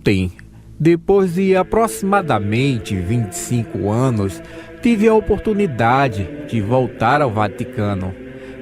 Ontem, depois de aproximadamente 25 anos, tive a oportunidade de voltar ao Vaticano.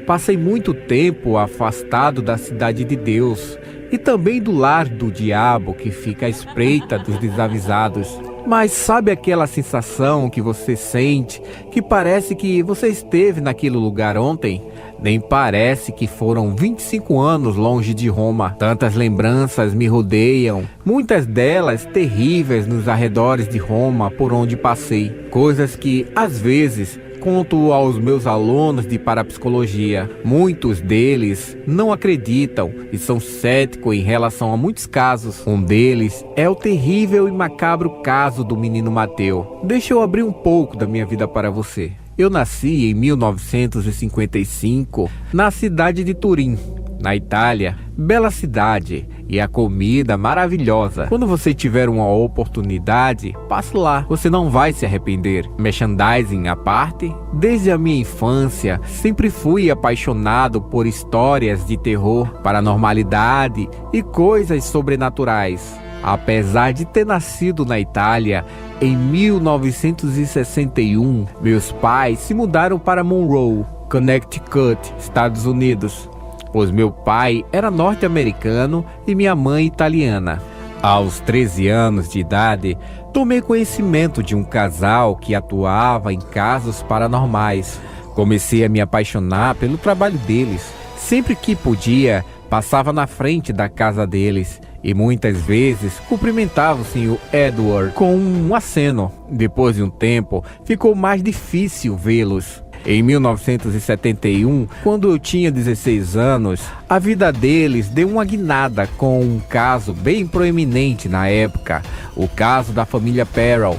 Passei muito tempo afastado da cidade de Deus e também do lar do diabo que fica à espreita dos desavisados. Mas sabe aquela sensação que você sente, que parece que você esteve naquele lugar ontem? Nem parece que foram 25 anos longe de Roma. Tantas lembranças me rodeiam, muitas delas terríveis nos arredores de Roma por onde passei. Coisas que, às vezes, conto aos meus alunos de parapsicologia. Muitos deles não acreditam e são céticos em relação a muitos casos. Um deles é o terrível e macabro caso do menino Mateu. Deixa eu abrir um pouco da minha vida para você. Eu nasci em 1955 na cidade de Turim, na Itália. Bela cidade e a comida maravilhosa. Quando você tiver uma oportunidade, passe lá. Você não vai se arrepender. Merchandising à parte, desde a minha infância, sempre fui apaixonado por histórias de terror, paranormalidade e coisas sobrenaturais. Apesar de ter nascido na Itália, em 1961, meus pais se mudaram para Monroe, Connecticut, Estados Unidos, pois meu pai era norte-americano e minha mãe italiana. Aos 13 anos de idade, tomei conhecimento de um casal que atuava em casos paranormais. Comecei a me apaixonar pelo trabalho deles. Sempre que podia, passava na frente da casa deles e muitas vezes cumprimentava o Sr. Edward com um aceno. Depois de um tempo, ficou mais difícil vê-los. Em 1971, quando eu tinha 16 anos, a vida deles deu uma guinada com um caso bem proeminente na época, o caso da família Perel.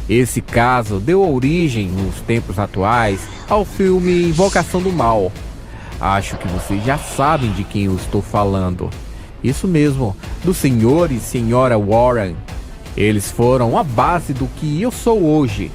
Esse caso deu origem, nos tempos atuais, ao filme Invocação do Mal. Acho que vocês já sabem de quem eu estou falando. Isso mesmo, do Sr. e Sra. Warren. Eles foram a base do que eu sou hoje.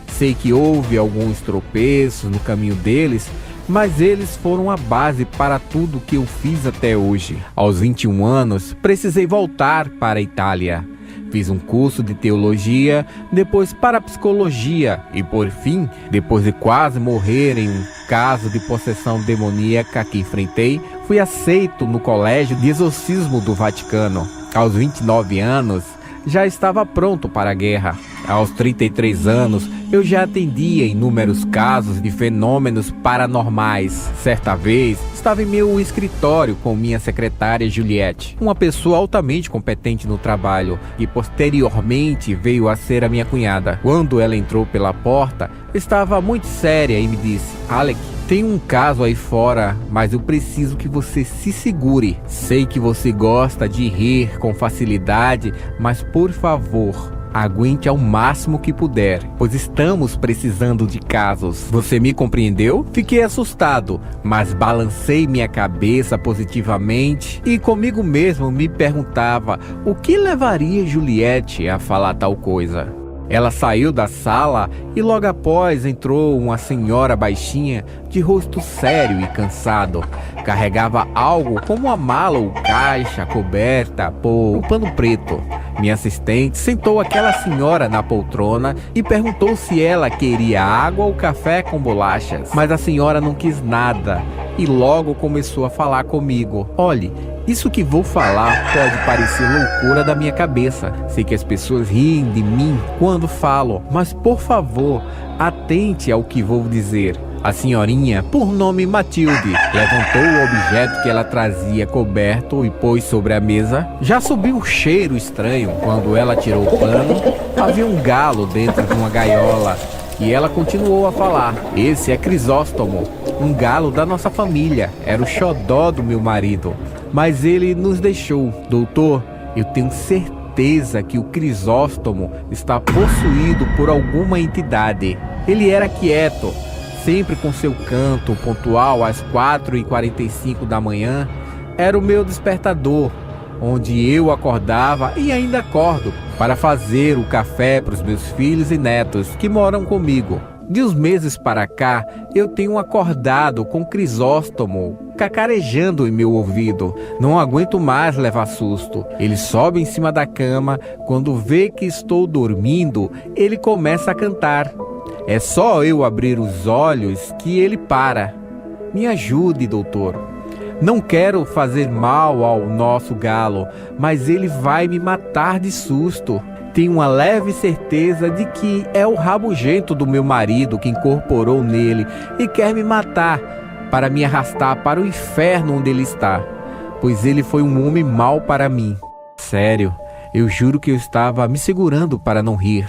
Sei que houve alguns tropeços no caminho deles, mas eles foram a base para tudo que eu fiz até hoje. Aos 21 anos, precisei voltar para a Itália. Fiz um curso de teologia, depois parapsicologia e, por fim, depois de quase morrer em um caso de possessão demoníaca que enfrentei, fui aceito no Colégio de Exorcismo do Vaticano. Aos 29 anos, já estava pronto para a guerra. Aos 33 anos, eu já atendia inúmeros casos de fenômenos paranormais. Certa vez, estava em meu escritório com minha secretária Juliette, uma pessoa altamente competente no trabalho, e posteriormente veio a ser a minha cunhada. Quando ela entrou pela porta, estava muito séria e me disse: Alec, tem um caso aí fora, mas eu preciso que você se segure. Sei que você gosta de rir com facilidade, mas por favor, aguente ao máximo que puder, pois estamos precisando de casos. Você me compreendeu? Fiquei assustado, mas balancei minha cabeça positivamente e comigo mesmo me perguntava o que levaria Juliette a falar tal coisa. Ela saiu da sala e logo após entrou uma senhora baixinha, de rosto sério e cansado. Carregava algo como uma mala ou caixa coberta por um pano preto. Minha assistente sentou aquela senhora na poltrona e perguntou se ela queria água ou café com bolachas. Mas a senhora não quis nada e logo começou a falar comigo. Olhe, isso que vou falar pode parecer loucura da minha cabeça. Sei que as pessoas riem de mim quando falo, mas por favor, atente ao que vou dizer. A senhorinha, por nome Matilde, levantou o objeto que ela trazia coberto e pôs sobre a mesa. Já subiu um cheiro estranho. Quando ela tirou o pano, havia um galo dentro de uma gaiola. E ela continuou a falar: esse é Crisóstomo, um galo da nossa família. Era o xodó do meu marido, mas ele nos deixou. Doutor, eu tenho certeza que o Crisóstomo está possuído por alguma entidade. Ele era quieto, sempre com seu canto pontual às 4h45 da manhã. Era o meu despertador, onde eu acordava e ainda acordo para fazer o café para os meus filhos e netos que moram comigo. De uns meses para cá, eu tenho acordado com Crisóstomo cacarejando em meu ouvido. Não aguento mais levar susto. Ele sobe em cima da cama. Quando vê que estou dormindo, ele começa a cantar. É só eu abrir os olhos que ele para. Me ajude, doutor. Não quero fazer mal ao nosso galo, mas ele vai me matar de susto. Tenho uma leve certeza de que é o rabugento do meu marido que incorporou nele e quer me matar para me arrastar para o inferno onde ele está, pois ele foi um homem mau para mim. Sério, eu juro que eu estava me segurando para não rir,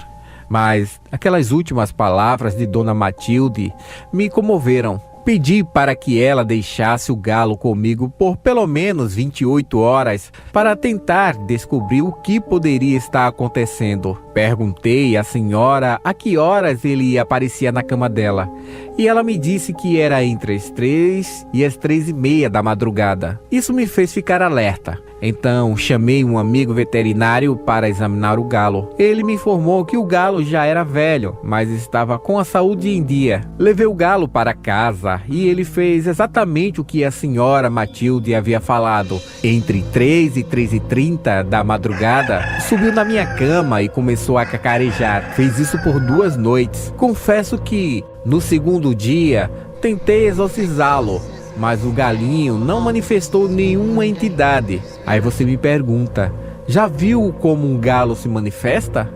mas aquelas últimas palavras de Dona Matilde me comoveram. Pedi para que ela deixasse o galo comigo por pelo menos 28 horas para tentar descobrir o que poderia estar acontecendo. Perguntei à senhora a que horas ele aparecia na cama dela e ela me disse que era entre as 3 e as 3:30 da madrugada. Isso me fez ficar alerta. Então chamei um amigo veterinário para examinar o galo. Ele me informou que o galo já era velho, mas estava com a saúde em dia. Levei o galo para casa e ele fez exatamente o que a senhora Matilde havia falado. Entre 3 e 3:30 da madrugada, subiu na minha cama e começou a cacarejar. Fez isso por 2 noites. Confesso que, no segundo dia, tentei exorcizá-lo, mas o galinho não manifestou nenhuma entidade. Aí você me pergunta, já viu como um galo se manifesta?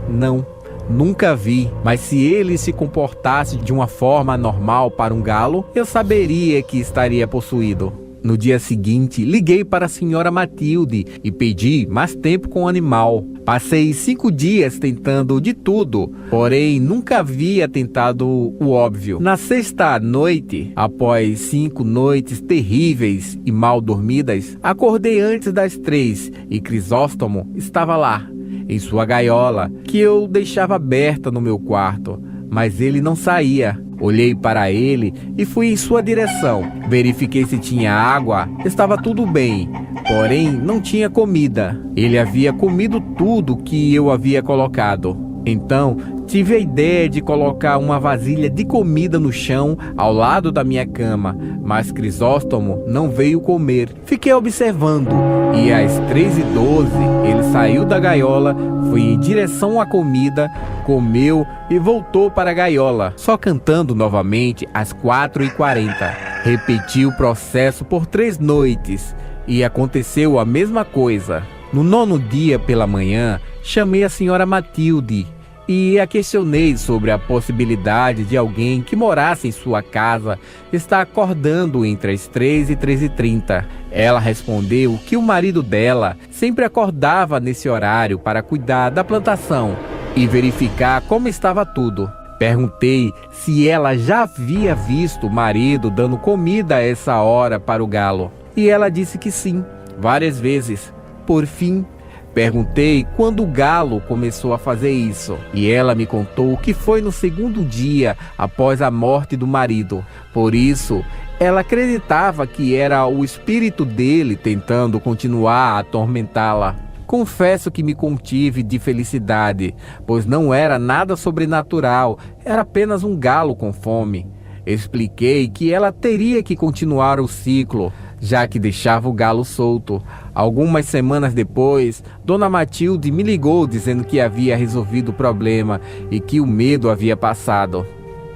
Não, nunca vi, mas se ele se comportasse de uma forma normal para um galo, eu saberia que estaria possuído. No dia seguinte, liguei para a senhora Matilde e pedi mais tempo com o animal. Passei 5 dias tentando de tudo, porém nunca havia tentado o óbvio. Na sexta noite, após 5 noites terríveis e mal dormidas, acordei antes das 3 e Crisóstomo estava lá, em sua gaiola, que eu deixava aberta no meu quarto, mas ele não saía. Olhei para ele e fui em sua direção. Verifiquei se tinha água, estava tudo bem, porém não tinha comida. Ele havia comido tudo que eu havia colocado. Então tive a ideia de colocar uma vasilha de comida no chão ao lado da minha cama, mas Crisóstomo não veio comer. Fiquei observando e às 3:12 ele saiu da gaiola, foi em direção à comida, comeu e voltou para a gaiola, só cantando novamente às 4:40. Repeti o processo por 3 noites e aconteceu a mesma coisa. No 9º dia pela manhã, chamei a senhora Matilde e a questionei sobre a possibilidade de alguém que morasse em sua casa estar acordando entre as 3 e 3:30. Ela respondeu que o marido dela sempre acordava nesse horário para cuidar da plantação e verificar como estava tudo. Perguntei se ela já havia visto o marido dando comida a essa hora para o galo e ela disse que sim, várias vezes. Por fim, perguntei quando o galo começou a fazer isso e ela me contou que foi no 2º dia após a morte do marido. Por isso, ela acreditava que era o espírito dele tentando continuar a atormentá-la. Confesso que me contive de felicidade, pois não era nada sobrenatural, era apenas um galo com fome. Expliquei que ela teria que continuar o ciclo, já que deixava o galo solto. Algumas semanas depois, Dona Matilde me ligou dizendo que havia resolvido o problema e que o medo havia passado.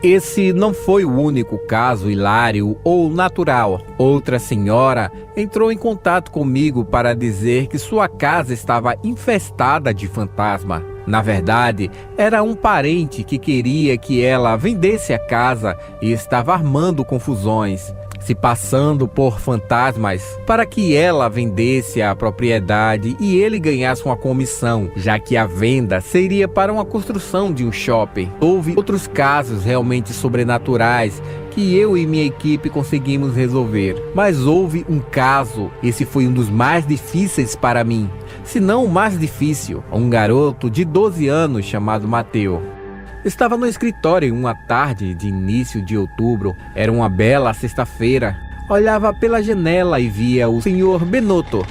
Esse não foi o único caso hilário ou natural. Outra senhora entrou em contato comigo para dizer que sua casa estava infestada de fantasma. Na verdade, era um parente que queria que ela vendesse a casa e estava armando confusões, se passando por fantasmas para que ela vendesse a propriedade e ele ganhasse uma comissão, já que a venda seria para uma construção de um shopping. Houve outros casos realmente sobrenaturais que eu e minha equipe conseguimos resolver, mas houve um caso, esse foi um dos mais difíceis para mim, se não o mais difícil. Um garoto de 12 anos chamado Mateu estava no escritório em uma tarde de início de outubro. Era uma bela sexta-feira. Olhava pela janela e via o senhor Benotto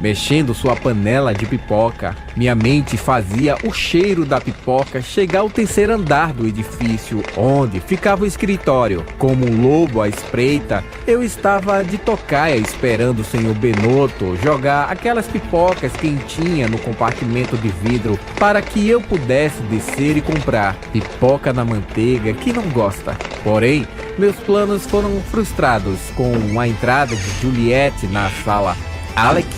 mexendo sua panela de pipoca. Minha mente fazia o cheiro da pipoca chegar ao terceiro andar do edifício, onde ficava o escritório. Como um lobo à espreita, eu estava de tocaia esperando o senhor Benotto jogar aquelas pipocas quentinhas no compartimento de vidro para que eu pudesse descer e comprar. Pipoca na manteiga, que não gosta. Porém, meus planos foram frustrados com a entrada de Juliette na sala. Alec,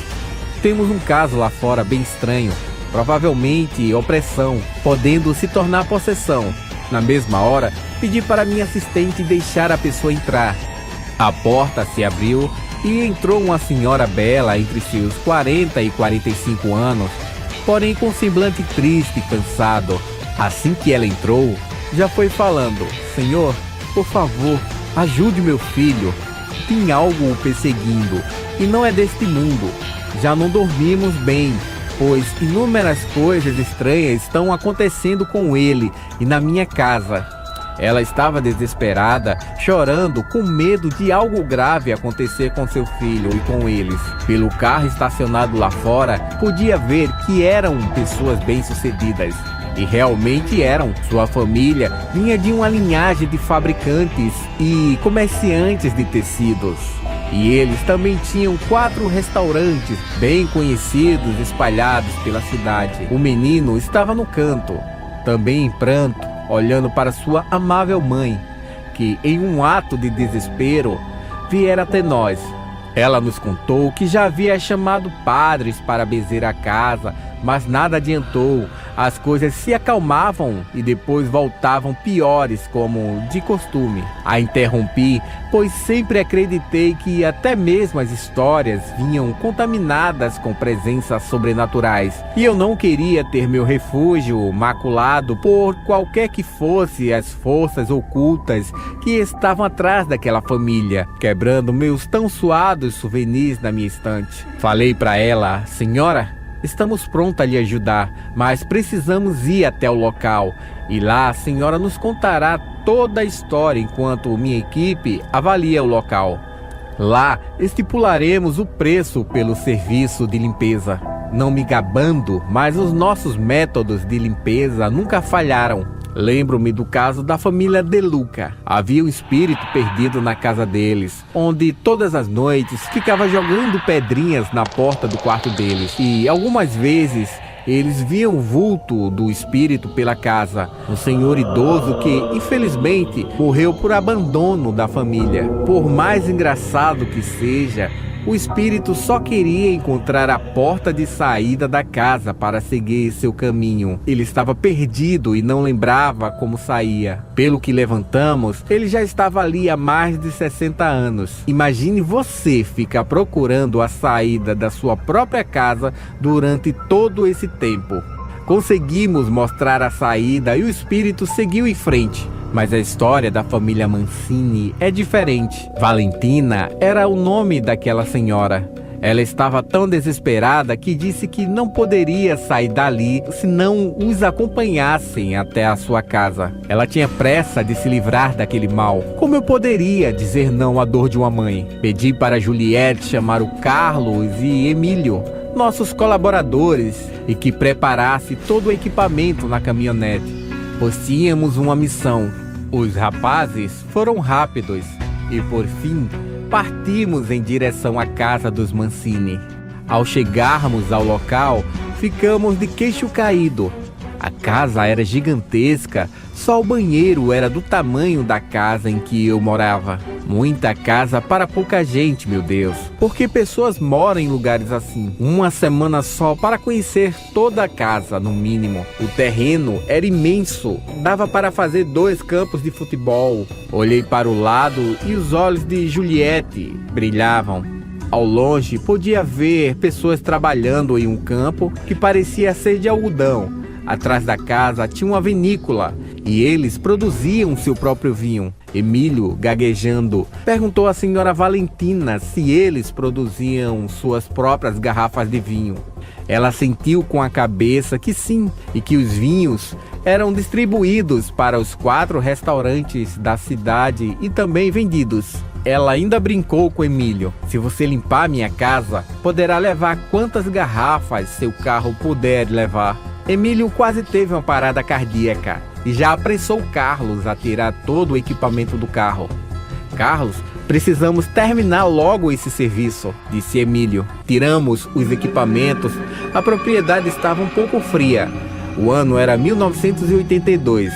temos um caso lá fora bem estranho, provavelmente opressão, podendo se tornar possessão. Na mesma hora, pedi para minha assistente deixar a pessoa entrar. A porta se abriu e entrou uma senhora bela entre seus 40 e 45 anos, porém com semblante triste e cansado. Assim que ela entrou, já foi falando: Senhor, por favor, ajude meu filho. Tem algo o perseguindo e não é deste mundo. Já não dormimos bem, pois inúmeras coisas estranhas estão acontecendo com ele e na minha casa. Ela estava desesperada, chorando, com medo de algo grave acontecer com seu filho e com eles. Pelo carro estacionado lá fora, podia ver que eram pessoas bem-sucedidas. E realmente eram. Sua família vinha de uma linhagem de fabricantes e comerciantes de tecidos. E eles também tinham 4 restaurantes bem conhecidos espalhados pela cidade. O menino estava no canto, também em pranto, olhando para sua amável mãe, que em um ato de desespero viera até nós. Ela nos contou que já havia chamado padres para benzer a casa, mas nada adiantou. As coisas se acalmavam e depois voltavam piores, como de costume. A interrompi, pois sempre acreditei que até mesmo as histórias vinham contaminadas com presenças sobrenaturais. E eu não queria ter meu refúgio maculado por qualquer que fosse as forças ocultas que estavam atrás daquela família, quebrando meus tão suados souvenirs na minha estante. Falei para ela: Senhora, estamos prontos a lhe ajudar, mas precisamos ir até o local. E lá a senhora nos contará toda a história enquanto minha equipe avalia o local. Lá estipularemos o preço pelo serviço de limpeza. Não me gabando, mas os nossos métodos de limpeza nunca falharam. Lembro-me do caso da família De Luca. Havia um espírito perdido na casa deles, onde todas as noites ficava jogando pedrinhas na porta do quarto deles. E algumas vezes eles viam o vulto do espírito pela casa. Um senhor idoso que, infelizmente, morreu por abandono da família. Por mais engraçado que seja, o espírito só queria encontrar a porta de saída da casa para seguir seu caminho. Ele estava perdido e não lembrava como saía. Pelo que levantamos, ele já estava ali há mais de 60 anos. Imagine você ficar procurando a saída da sua própria casa durante todo esse tempo. Conseguimos mostrar a saída e o espírito seguiu em frente. Mas a história da família Mancini é diferente. Valentina era o nome daquela senhora. Ela estava tão desesperada que disse que não poderia sair dali se não os acompanhassem até a sua casa. Ela tinha pressa de se livrar daquele mal. Como eu poderia dizer não à dor de uma mãe? Pedi para Juliette chamar o Carlos e Emílio, nossos colaboradores, e que preparasse todo o equipamento na caminhonete, pois tínhamos uma missão. Os rapazes foram rápidos e, por fim, partimos em direção à casa dos Mancini. Ao chegarmos ao local, ficamos de queixo caído. A casa era gigantesca, só o banheiro era do tamanho da casa em que eu morava. Muita casa para pouca gente, meu Deus. Por que pessoas moram em lugares assim? Uma semana só para conhecer toda a casa, no mínimo. O terreno era imenso, dava para fazer 2 campos de futebol. Olhei para o lado e os olhos de Juliette brilhavam. Ao longe, podia ver pessoas trabalhando em um campo que parecia ser de algodão. Atrás da casa tinha uma vinícola e eles produziam seu próprio vinho. Emílio, gaguejando, perguntou à senhora Valentina se eles produziam suas próprias garrafas de vinho. Ela sentiu com a cabeça que sim, e que os vinhos eram distribuídos para os 4 restaurantes da cidade e também vendidos. Ela ainda brincou com Emílio. Se você limpar minha casa, poderá levar quantas garrafas seu carro puder levar. Emílio quase teve uma parada cardíaca e já apressou Carlos a tirar todo o equipamento do carro. Carlos, precisamos terminar logo esse serviço, disse Emílio. Tiramos os equipamentos. A propriedade estava um pouco fria. O ano era 1982.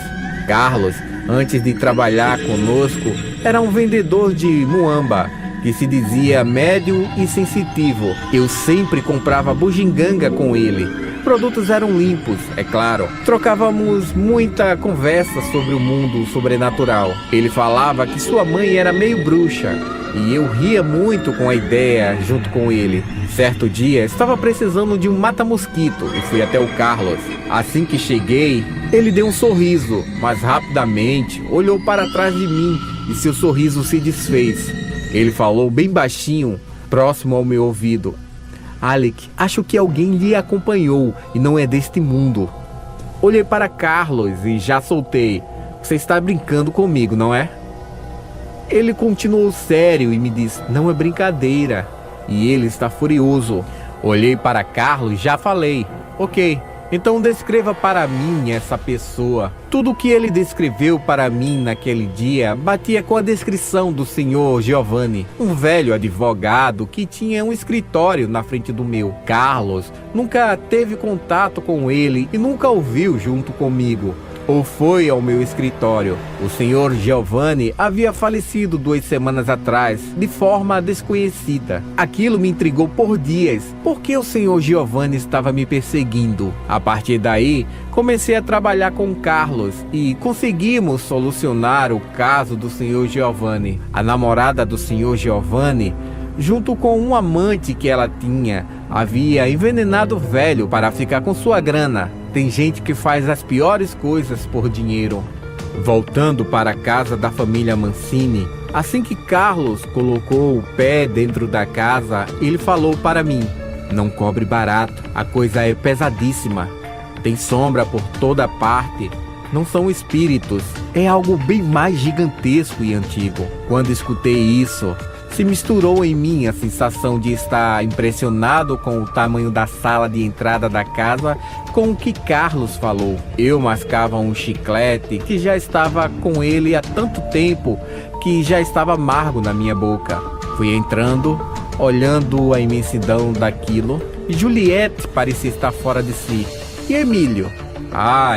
Carlos, antes de trabalhar conosco, era um vendedor de muamba, que se dizia médio e sensitivo. Eu sempre comprava bugiganga com ele. Produtos eram limpos, é claro. Trocávamos muita conversa sobre o mundo sobrenatural. Ele falava que sua mãe era meio bruxa, e eu ria muito com a ideia junto com ele. Certo dia, estava precisando de um mata-mosquito e fui até o Carlos. Assim que cheguei, ele deu um sorriso, mas rapidamente olhou para trás de mim e seu sorriso se desfez. Ele falou bem baixinho, próximo ao meu ouvido: Alec, acho que alguém lhe acompanhou e não é deste mundo. Olhei para Carlos e já soltei: você está brincando comigo, não é? Ele continuou sério e me disse: não é brincadeira. E ele está furioso. Olhei para Carlos e já falei: ok, então descreva para mim essa pessoa. Tudo o que ele descreveu para mim naquele dia batia com a descrição do senhor Giovanni, um velho advogado que tinha um escritório na frente do meu. Carlos nunca teve contato com ele e nunca o viu junto comigo ou foi ao meu escritório. O senhor Giovanni havia falecido 2 semanas atrás, de forma desconhecida. Aquilo me intrigou por dias. Por que o senhor Giovanni estava me perseguindo? A partir daí, comecei a trabalhar com Carlos e conseguimos solucionar o caso do senhor Giovanni. A namorada do senhor Giovanni, junto com um amante que ela tinha, havia envenenado o velho para ficar com sua grana. Tem gente que faz as piores coisas por dinheiro. Voltando para a casa da família Mancini, assim que Carlos colocou o pé dentro da casa, ele falou para mim: não cobre barato, a coisa é pesadíssima. Tem sombra por toda parte. Não são espíritos, é algo bem mais gigantesco e antigo. Quando escutei isso, se misturou em mim a sensação de estar impressionado com o tamanho da sala de entrada da casa com o que Carlos falou. Eu mascava um chiclete que já estava com ele há tanto tempo que já estava amargo na minha boca. Fui entrando, olhando a imensidão daquilo. Juliette parecia estar fora de si. E Emílio?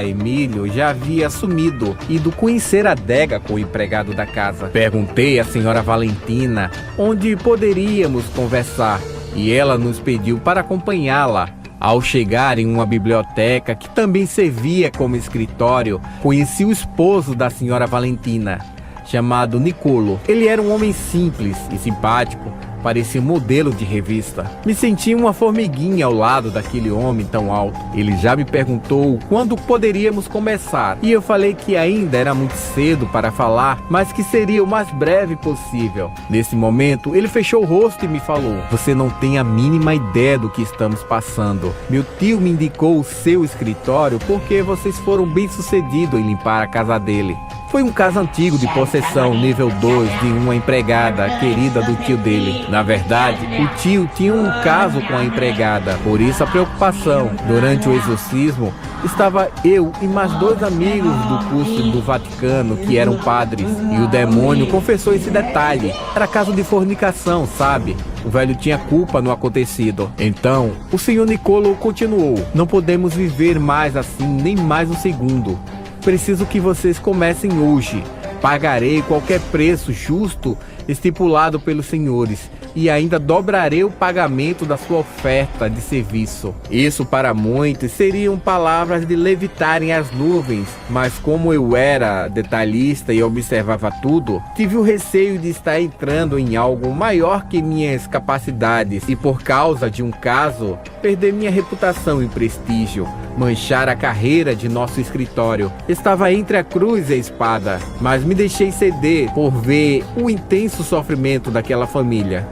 Emílio já havia sumido, ido conhecer a adega com o empregado da casa. Perguntei à senhora Valentina onde poderíamos conversar e ela nos pediu para acompanhá-la. Ao chegar em uma biblioteca que também servia como escritório, conheci o esposo da senhora Valentina, chamado Nicolo. Ele era um homem simples e simpático, parecia um modelo de revista. Me senti uma formiguinha ao lado daquele homem tão alto. Ele já me perguntou quando poderíamos começar, e eu falei que ainda era muito cedo para falar, mas que seria o mais breve possível. Nesse momento, ele fechou o rosto e me falou: você não tem a mínima ideia do que estamos passando. Meu tio me indicou o seu escritório porque vocês foram bem-sucedidos em limpar a casa dele. Foi um caso antigo de possessão nível 2 de uma empregada querida do tio dele. Na verdade, o tio tinha um caso com a empregada, por isso a preocupação. Durante o exorcismo, estava eu e mais 2 amigos do curso do Vaticano que eram padres, e o demônio confessou esse detalhe. Era caso de fornicação, sabe? O velho tinha culpa no acontecido. Então, o senhor Nicolo continuou: não podemos viver mais assim, nem mais um segundo. Preciso que vocês comecem hoje. Pagarei qualquer preço justo estipulado pelos senhores e ainda dobrarei o pagamento da sua oferta de serviço. Isso para muitos seriam palavras de levitarem as nuvens, mas como eu era detalhista e observava tudo, tive o receio de estar entrando em algo maior que minhas capacidades e, por causa de um caso, perder minha reputação e prestígio, manchar a carreira de nosso escritório. Estava entre a cruz e a espada, mas me deixei ceder por ver o intenso sofrimento daquela família.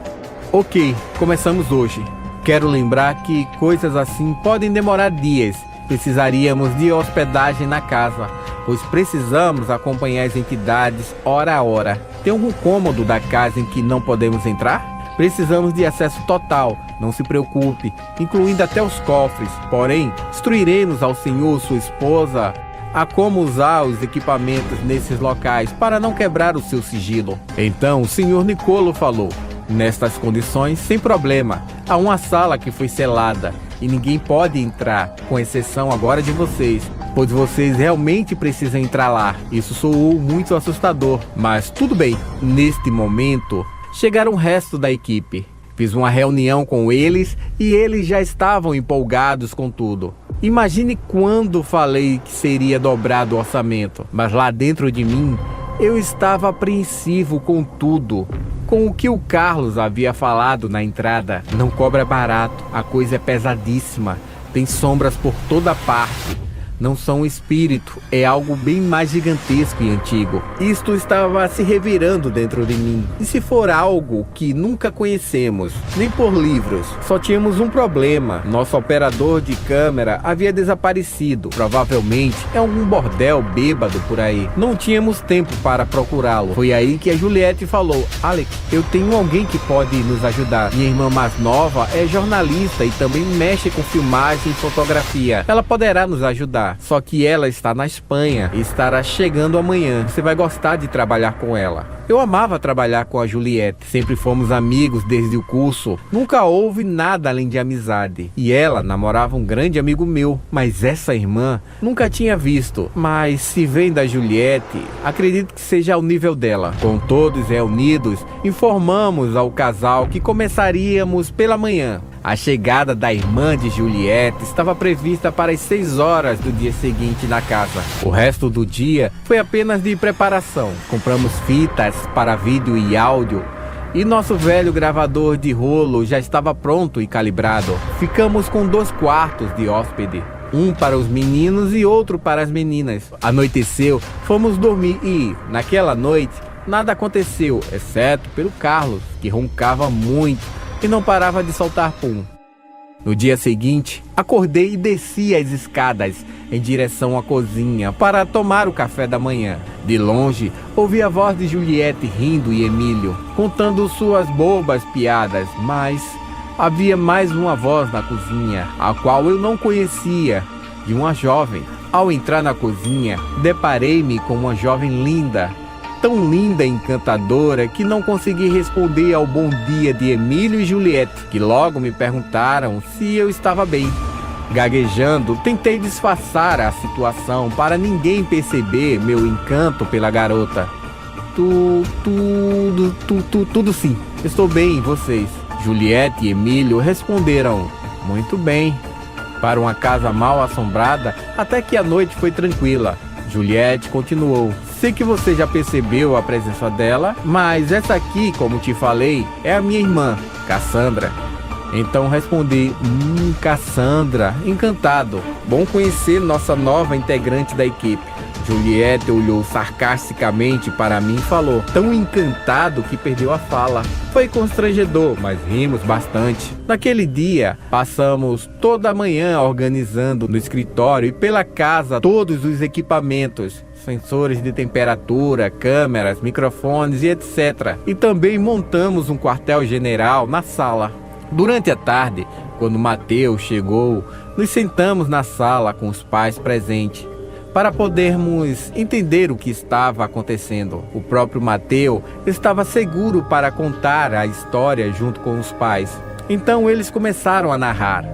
Ok, começamos hoje. Quero lembrar que coisas assim podem demorar dias. Precisaríamos de hospedagem na casa. pois precisamos acompanhar as entidades hora a hora. Tem algum cômodo da casa em que não podemos entrar? Precisamos de acesso total, não se preocupe, incluindo até os cofres. Porém, instruiremos ao senhor, sua esposa, a como usar os equipamentos nesses locais para não quebrar o seu sigilo. Então o senhor Nicolo falou: nestas condições, sem problema, há uma sala que foi selada e ninguém pode entrar, com exceção agora de vocês, pois vocês realmente precisam entrar lá. Isso soou muito assustador, mas tudo bem. Neste momento, chegaram o resto da equipe. Fiz uma reunião com eles e eles já estavam empolgados com tudo. Imagine quando falei que seria dobrado o orçamento, mas lá dentro de mim, eu estava apreensivo com tudo. Com o que o Carlos havia falado na entrada. Não cobra barato, a coisa é pesadíssima, tem sombras por toda parte. Não são um espírito, é algo bem mais gigantesco e antigo. Isto estava se revirando dentro de mim. E se for algo que nunca conhecemos, nem por livros? Só tínhamos um problema. Nosso operador de câmera havia desaparecido. Provavelmente é algum bordel bêbado por aí. Não tínhamos tempo para procurá-lo. Foi aí que a Juliette falou: Alex, eu tenho alguém que pode nos ajudar. Minha irmã mais nova é jornalista e também mexe com filmagem e fotografia. Ela poderá nos ajudar. Só que ela está na Espanha e estará chegando amanhã. Você vai gostar de trabalhar com ela. Eu amava trabalhar com a Juliette. Sempre fomos amigos desde o curso. Nunca houve nada além de amizade. E ela namorava um grande amigo meu. Mas essa irmã nunca tinha visto. Mas se vem da Juliette, acredito que seja ao nível dela. Com todos reunidos, informamos ao casal que começaríamos pela manhã. A chegada da irmã de Juliette estava prevista para as 6 horas do dia seguinte na casa. O resto do dia foi apenas de preparação. Compramos fitas para vídeo e áudio e nosso velho gravador de rolo já estava pronto e calibrado. Ficamos com 2 quartos de hóspede. Um para os meninos e outro para as meninas. Anoiteceu, fomos dormir e, naquela noite, nada aconteceu, exceto pelo Carlos, que roncava muito e não parava de soltar pum. No dia seguinte, acordei e desci as escadas em direção à cozinha para tomar o café da manhã. De longe, ouvi a voz de Juliette rindo e Emílio, contando suas bobas piadas, mas havia mais uma voz na cozinha, a qual eu não conhecia, de uma jovem. Ao entrar na cozinha, deparei-me com uma jovem linda, tão linda e encantadora que não consegui responder ao bom dia de Emílio e Juliette, que logo me perguntaram se eu estava bem. Gaguejando, tentei disfarçar a situação para ninguém perceber meu encanto pela garota. Tudo sim, estou bem, e vocês? Juliette e Emílio responderam: muito bem. Para uma casa mal assombrada, até que a noite foi tranquila. Juliette continuou: sei que você já percebeu a presença dela, mas essa aqui, como te falei, é a minha irmã, Cassandra. Então respondi: Cassandra, encantado. Bom conhecer nossa nova integrante da equipe. Juliette olhou sarcasticamente para mim e falou, tão encantado que perdeu a fala. Foi constrangedor, mas rimos bastante. Naquele dia, passamos toda a manhã organizando no escritório e pela casa todos os equipamentos, sensores de temperatura, câmeras, microfones e etc. E também montamos um quartel-general na sala. Durante a tarde, quando Mateus chegou, nos sentamos na sala com os pais presentes, para podermos entender o que estava acontecendo. O próprio Mateus estava seguro para contar a história junto com os pais. Então eles começaram a narrar.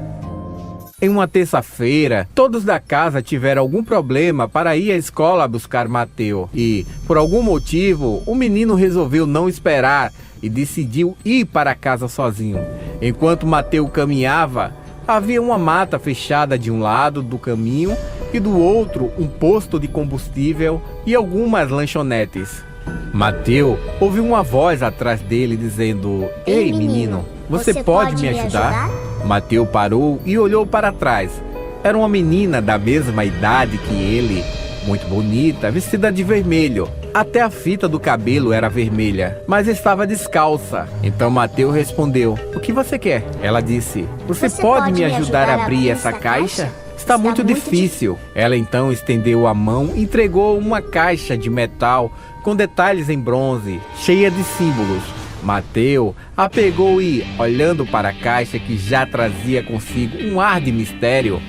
Em uma terça-feira, todos da casa tiveram algum problema para ir à escola buscar Mateus. E, por algum motivo, o menino resolveu não esperar e decidiu ir para casa sozinho. Enquanto Mateus caminhava, havia uma mata fechada de um lado do caminho e do outro um posto de combustível e algumas lanchonetes. Mateus ouviu uma voz atrás dele dizendo: Ei menino, você pode me ajudar? Mateus parou e olhou para trás. Era uma menina da mesma idade que ele, muito bonita, vestida de vermelho. Até a fita do cabelo era vermelha, mas estava descalça. Então Mateus respondeu: O que você quer? Ela disse: Você pode me ajudar a abrir essa caixa? Está muito difícil. Ela então estendeu a mão e entregou uma caixa de metal com detalhes em bronze, cheia de símbolos. Mateus a pegou e, olhando para a caixa que já trazia consigo um ar de mistério,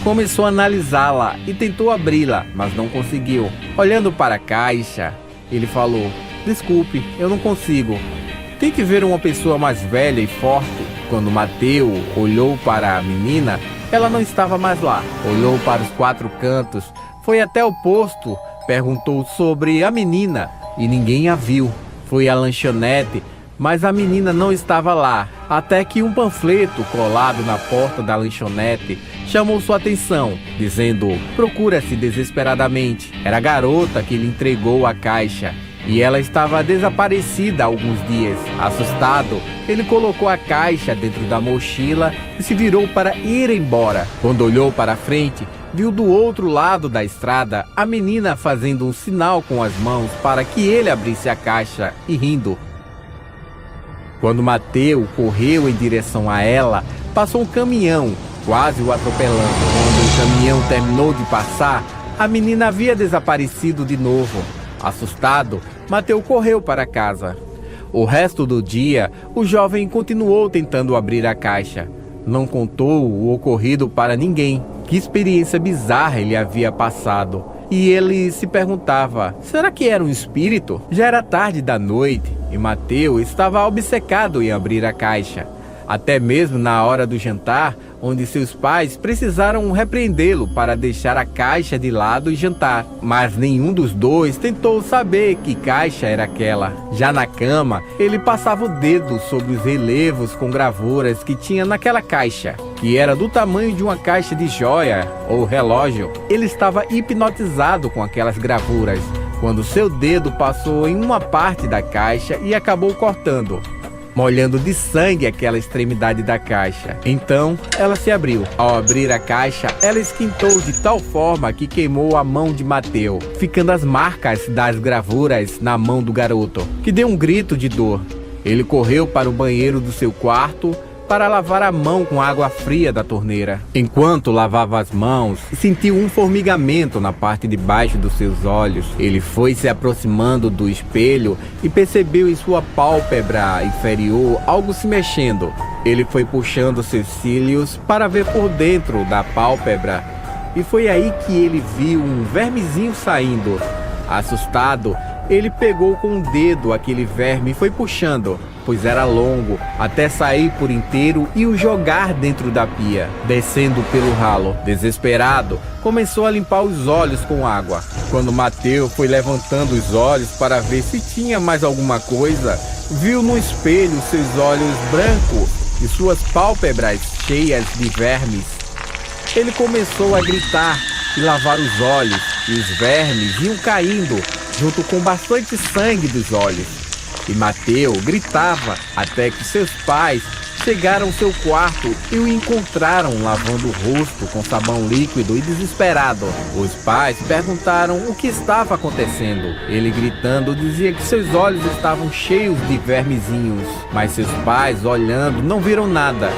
começou a analisá-la e tentou abri-la, mas não conseguiu. Olhando para a caixa, ele falou: "Desculpe, eu não consigo. Tem que ver uma pessoa mais velha e forte." Quando Mateus olhou para a menina, ela não estava mais lá. Olhou para os 4 cantos, foi até o posto, perguntou sobre a menina e ninguém a viu. Foi à lanchonete, mas a menina não estava lá, até que um panfleto colado na porta da lanchonete chamou sua atenção, dizendo: "Procura-se desesperadamente." Era a garota que lhe entregou a caixa, e ela estava desaparecida há alguns dias. Assustado, ele colocou a caixa dentro da mochila e se virou para ir embora. Quando olhou para frente, viu do outro lado da estrada a menina fazendo um sinal com as mãos para que ele abrisse a caixa e rindo. Quando Mateus correu em direção a ela, passou um caminhão, quase o atropelando. Quando o caminhão terminou de passar, a menina havia desaparecido de novo. Assustado, Mateus correu para casa. O resto do dia, o jovem continuou tentando abrir a caixa. Não contou o ocorrido para ninguém. Que experiência bizarra ele havia passado. E ele se perguntava: será que era um espírito? Já era tarde da noite e Mateus estava obcecado em abrir a caixa. Até mesmo na hora do jantar, onde seus pais precisaram repreendê-lo para deixar a caixa de lado e jantar. Mas nenhum dos dois tentou saber que caixa era aquela. Já na cama, ele passava o dedo sobre os relevos com gravuras que tinha naquela caixa, que era do tamanho de uma caixa de joia ou relógio. Ele estava hipnotizado com aquelas gravuras, quando seu dedo passou em uma parte da caixa e acabou cortando, molhando de sangue aquela extremidade da caixa. Então, ela se abriu. Ao abrir a caixa, ela esquentou de tal forma que queimou a mão de Mateus, ficando as marcas das gravuras na mão do garoto, que deu um grito de dor. Ele correu para o banheiro do seu quarto para lavar a mão com água fria da torneira. Enquanto lavava as mãos, sentiu um formigamento na parte de baixo dos seus olhos. Ele foi se aproximando do espelho e percebeu em sua pálpebra inferior algo se mexendo. Ele foi puxando seus cílios para ver por dentro da pálpebra, e foi aí que ele viu um vermezinho saindo. Assustado, ele pegou com o dedo aquele verme e foi puxando, pois era longo, até sair por inteiro e o jogar dentro da pia, descendo pelo ralo. Desesperado, começou a limpar os olhos com água. Quando Mateus foi levantando os olhos para ver se tinha mais alguma coisa, viu no espelho seus olhos brancos e suas pálpebras cheias de vermes. Ele começou a gritar e lavar os olhos, e os vermes iam caindo, junto com bastante sangue dos olhos. E Mateus gritava até que seus pais chegaram ao seu quarto e o encontraram lavando o rosto com sabão líquido e desesperado. Os pais perguntaram o que estava acontecendo. Ele, gritando, dizia que seus olhos estavam cheios de vermezinhos, mas seus pais, olhando, não viram nada,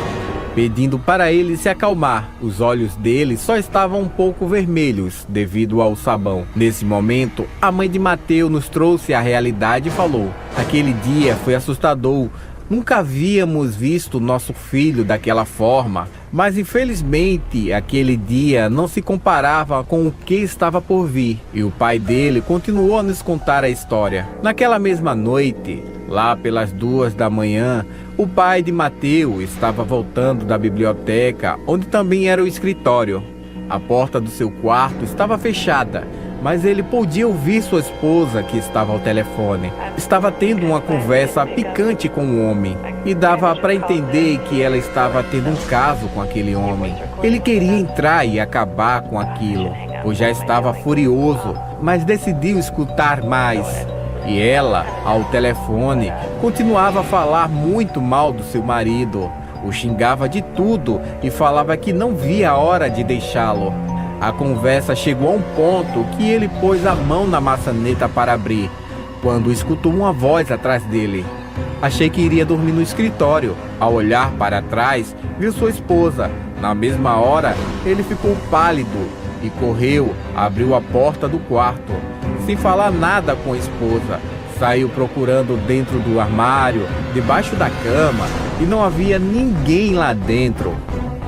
pedindo para ele se acalmar. Os olhos dele só estavam um pouco vermelhos devido ao sabão. Nesse momento, a mãe de Mateus nos trouxe a realidade e falou: aquele dia foi assustador. Nunca havíamos visto nosso filho daquela forma, mas infelizmente aquele dia não se comparava com o que estava por vir. E o pai dele continuou a nos contar a história. Naquela mesma noite, lá pelas 2 da manhã, o pai de Mateus estava voltando da biblioteca, onde também era o escritório. A porta do seu quarto estava fechada, mas ele podia ouvir sua esposa, que estava ao telefone. Estava tendo uma conversa picante com um homem, e dava para entender que ela estava tendo um caso com aquele homem. Ele queria entrar e acabar com aquilo, pois já estava furioso, mas decidiu escutar mais. E ela, ao telefone, continuava a falar muito mal do seu marido. O xingava de tudo e falava que não via a hora de deixá-lo. A conversa chegou a um ponto que ele pôs a mão na maçaneta para abrir, quando escutou uma voz atrás dele. Achei que iria dormir no escritório. Ao olhar para trás, viu sua esposa, Na mesma hora, ele ficou pálido e correu, abriu a porta do quarto. Sem falar nada com a esposa, saiu procurando dentro do armário, debaixo da cama, e não havia ninguém lá dentro.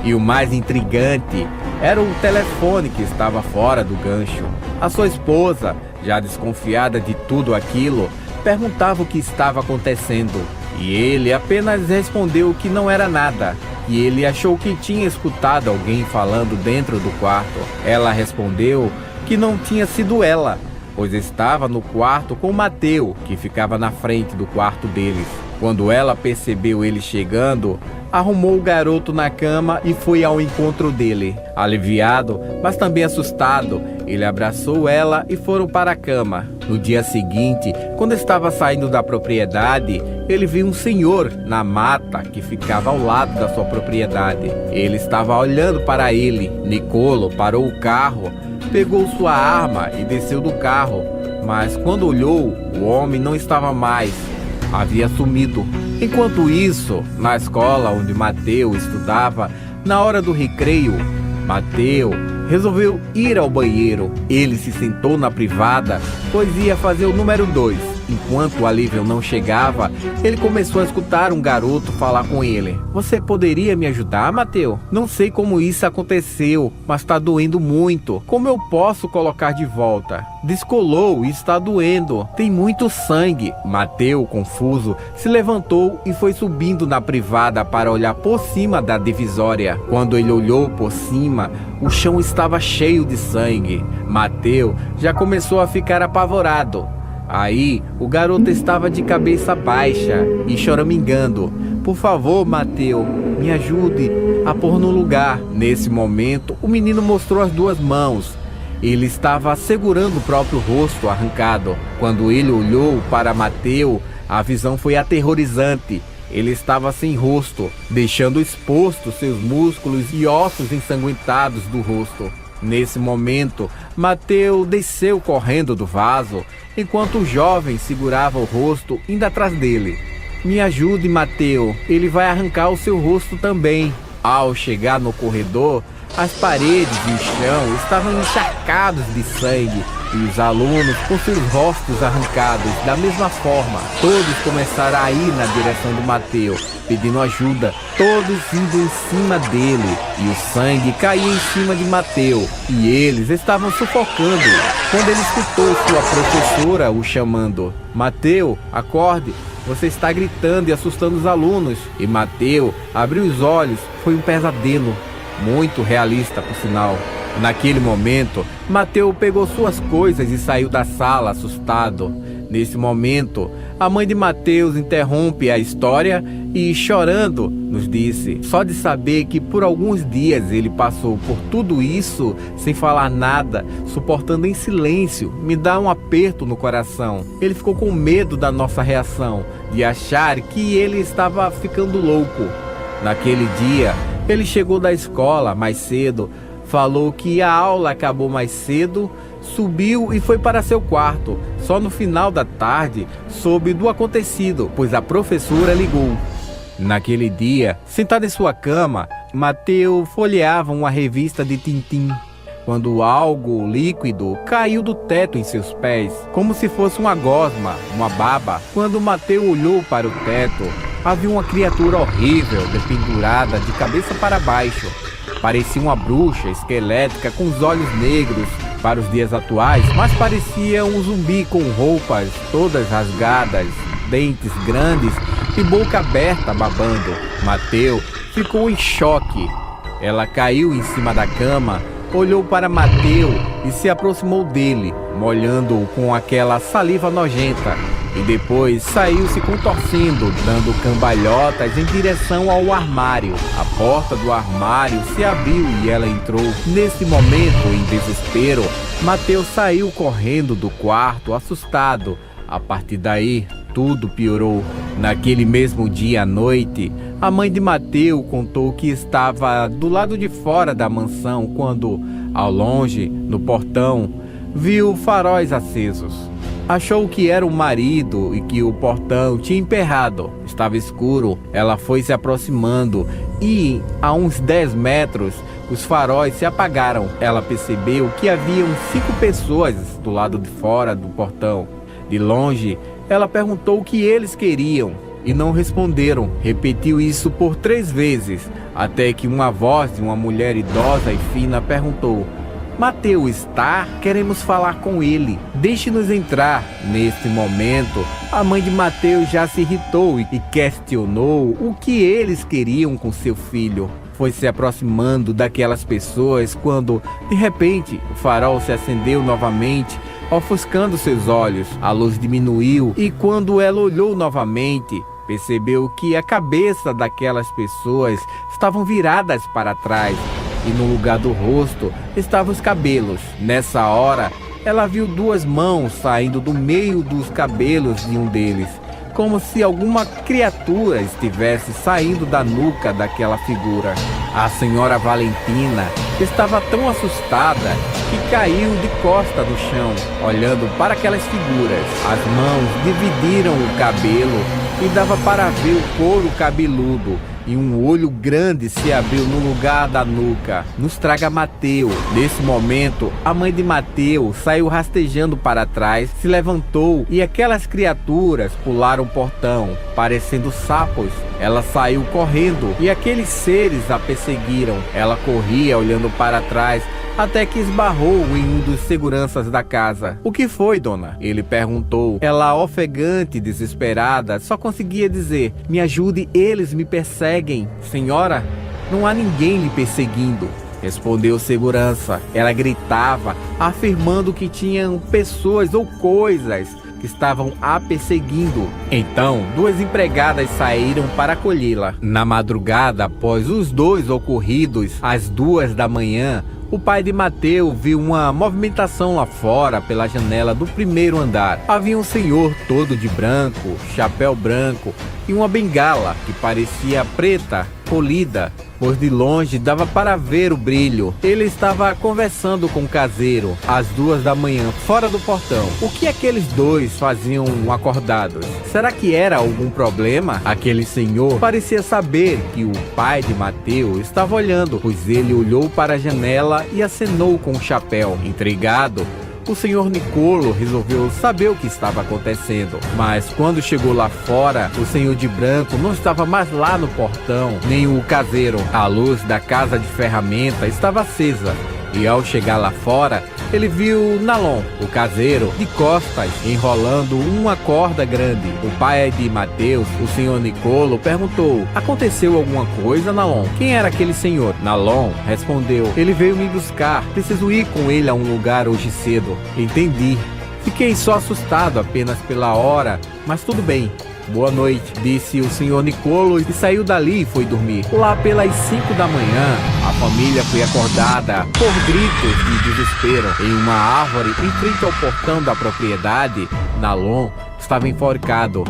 E o mais intrigante era o telefone que estava fora do gancho. A sua esposa, já desconfiada de tudo aquilo, perguntava o que estava acontecendo. E ele apenas respondeu que não era nada. E ele achou que tinha escutado alguém falando dentro do quarto. Ela respondeu que não tinha sido ela, pois estava no quarto com Mateu, que ficava na frente do quarto deles. Quando ela percebeu ele chegando, arrumou o garoto na cama e foi ao encontro dele. Aliviado, mas também assustado, ele abraçou ela e foram para a cama. No dia seguinte, quando estava saindo da propriedade, ele viu um senhor na mata que ficava ao lado da sua propriedade. Ele estava olhando para ele. Nicolo parou o carro, pegou sua arma e desceu do carro. Mas quando olhou, o homem não estava mais. Havia sumido. Enquanto isso, na escola onde Mateu estudava, na hora do recreio, Mateu resolveu ir ao banheiro. Ele se sentou na privada, pois ia fazer o número 2. Enquanto o alívio não chegava, ele começou a escutar um garoto falar com ele. Você poderia me ajudar, Mateu? Não sei como isso aconteceu, mas está doendo muito. Como eu posso colocar de volta? Descolou e está doendo. Tem muito sangue. Mateu, confuso, se levantou e foi subindo na privada para olhar por cima da divisória. Quando ele olhou por cima, o chão estava cheio de sangue. Mateu já começou a ficar apavorado. Aí, o garoto estava de cabeça baixa e choramingando. Por favor, Mateu, me ajude a pôr no lugar. Nesse momento, o menino mostrou as 2 mãos. Ele estava segurando o próprio rosto arrancado. Quando ele olhou para Mateu, a visão foi aterrorizante. Ele estava sem rosto, deixando expostos seus músculos e ossos ensanguentados do rosto. Nesse momento, Mateu desceu correndo do vaso, enquanto o jovem segurava o rosto indo atrás dele. Me ajude, Mateu, ele vai arrancar o seu rosto também. Ao chegar no corredor, as paredes e o chão estavam encharcados de sangue e os alunos com seus rostos arrancados da mesma forma. Todos começaram a ir na direção do Mateu, pedindo ajuda, todos indo em cima dele, e o sangue caía em cima de Mateu, e eles estavam sufocando quando ele escutou sua professora o chamando. Mateu, acorde, você está gritando e assustando os alunos. E Mateu abriu os olhos, foi um pesadelo, muito realista por sinal. Naquele momento, Mateu pegou suas coisas e saiu da sala assustado. Nesse momento, a mãe de Mateus interrompe a história e, chorando, nos disse: só de saber que por alguns dias ele passou por tudo isso sem falar nada, suportando em silêncio, me dá um aperto no coração. Ele ficou com medo da nossa reação, de achar que ele estava ficando louco. Naquele dia, ele chegou da escola mais cedo, falou que a aula acabou mais cedo, subiu e foi para seu quarto. Só no final da tarde soube do acontecido, pois a professora ligou. Naquele dia, sentado em sua cama, Mateu folheava uma revista de Tintim, quando algo líquido caiu do teto em seus pés, como se fosse uma gosma, uma baba. Quando Mateu olhou para o teto, havia uma criatura horrível dependurada de cabeça para baixo. Parecia uma bruxa esquelética com os olhos negros para os dias atuais, mas parecia um zumbi com roupas todas rasgadas, dentes grandes e boca aberta babando. Mateu ficou em choque. Ela caiu em cima da cama, olhou para Mateu e se aproximou dele, molhando-o com aquela saliva nojenta. E depois saiu se contorcendo, dando cambalhotas em direção ao armário. A porta do armário se abriu e ela entrou. Nesse momento, em desespero, Mateu saiu correndo do quarto, assustado. A partir daí, tudo piorou. Naquele mesmo dia à noite, a mãe de Mateu contou que estava do lado de fora da mansão quando, ao longe, no portão, viu faróis acesos. Achou que era o marido e que o portão tinha emperrado. estava escuro, ela foi se aproximando e, a uns 10 metros, os faróis se apagaram. Ela percebeu que haviam 5 pessoas do lado de fora do portão. De longe, ela perguntou o que eles queriam e não responderam. Repetiu isso por 3 vezes, até que uma voz de uma mulher idosa e fina perguntou: Mateu está? Queremos falar com ele. Deixe-nos entrar. Neste momento, a mãe de Mateu já se irritou e questionou o que eles queriam com seu filho. Foi se aproximando daquelas pessoas quando, de repente, o farol se acendeu novamente, ofuscando seus olhos. A luz diminuiu e, quando ela olhou novamente, percebeu que a cabeça daquelas pessoas estavam viradas para trás e no lugar do rosto estavam os cabelos. Nessa hora, ela viu 2 mãos saindo do meio dos cabelos de um deles, como se alguma criatura estivesse saindo da nuca daquela figura. A senhora Valentina estava tão assustada que caiu de costa no chão, olhando para aquelas figuras. As mãos dividiram o cabelo e dava para ver o couro cabeludo, e um olho grande se abriu no lugar da nuca. Nos traga Mateu. Nesse momento, a mãe de Mateu saiu rastejando para trás, se levantou e aquelas criaturas pularam o portão, parecendo sapos. Ela saiu correndo e aqueles seres a perseguiram. Ela corria olhando para trás, até que esbarrou em um dos seguranças da casa. "O que foi, dona?" ele perguntou. Ela, ofegante e desesperada, só conseguia dizer: "Me ajude, eles me perseguem." "Senhora, não há ninguém lhe perseguindo", respondeu o segurança. Ela gritava, afirmando que tinham pessoas ou coisas que estavam a perseguindo. Então, 2 empregadas saíram para acolhê-la. Na madrugada, após os 2 ocorridos, às 2 da manhã, o pai de Mateu viu uma movimentação lá fora pela janela do 1º andar. Havia um senhor todo de branco, chapéu branco e uma bengala que parecia preta, polida, pois de longe dava para ver o brilho. Ele estava conversando com o caseiro às 2 da manhã, fora do portão. O que aqueles 2 faziam acordados? Será que era algum problema? Aquele senhor parecia saber que o pai de Mateu estava olhando, pois ele olhou para a janela e acenou com o chapéu. Intrigado, o senhor Nicolo resolveu saber o que estava acontecendo. Mas quando chegou lá fora, o senhor de branco não estava mais lá no portão, nem o caseiro. A luz da casa de ferramenta estava acesa. E ao chegar lá fora, ele viu Nalon, o caseiro, de costas, enrolando uma corda grande. O pai de Mateus, o senhor Nicolo, perguntou: "Aconteceu alguma coisa, Nalon?" "Quem era aquele senhor?" Nalon respondeu: "Ele veio me buscar. Preciso ir com ele a um lugar hoje cedo." "Entendi. Fiquei só assustado apenas pela hora, mas tudo bem. Boa noite", disse o senhor Nicolo e saiu dali e foi dormir. Lá pelas 5 da manhã, a família foi acordada por gritos de desespero. Em uma árvore, em frente ao portão da propriedade, Nalon estava enforcado.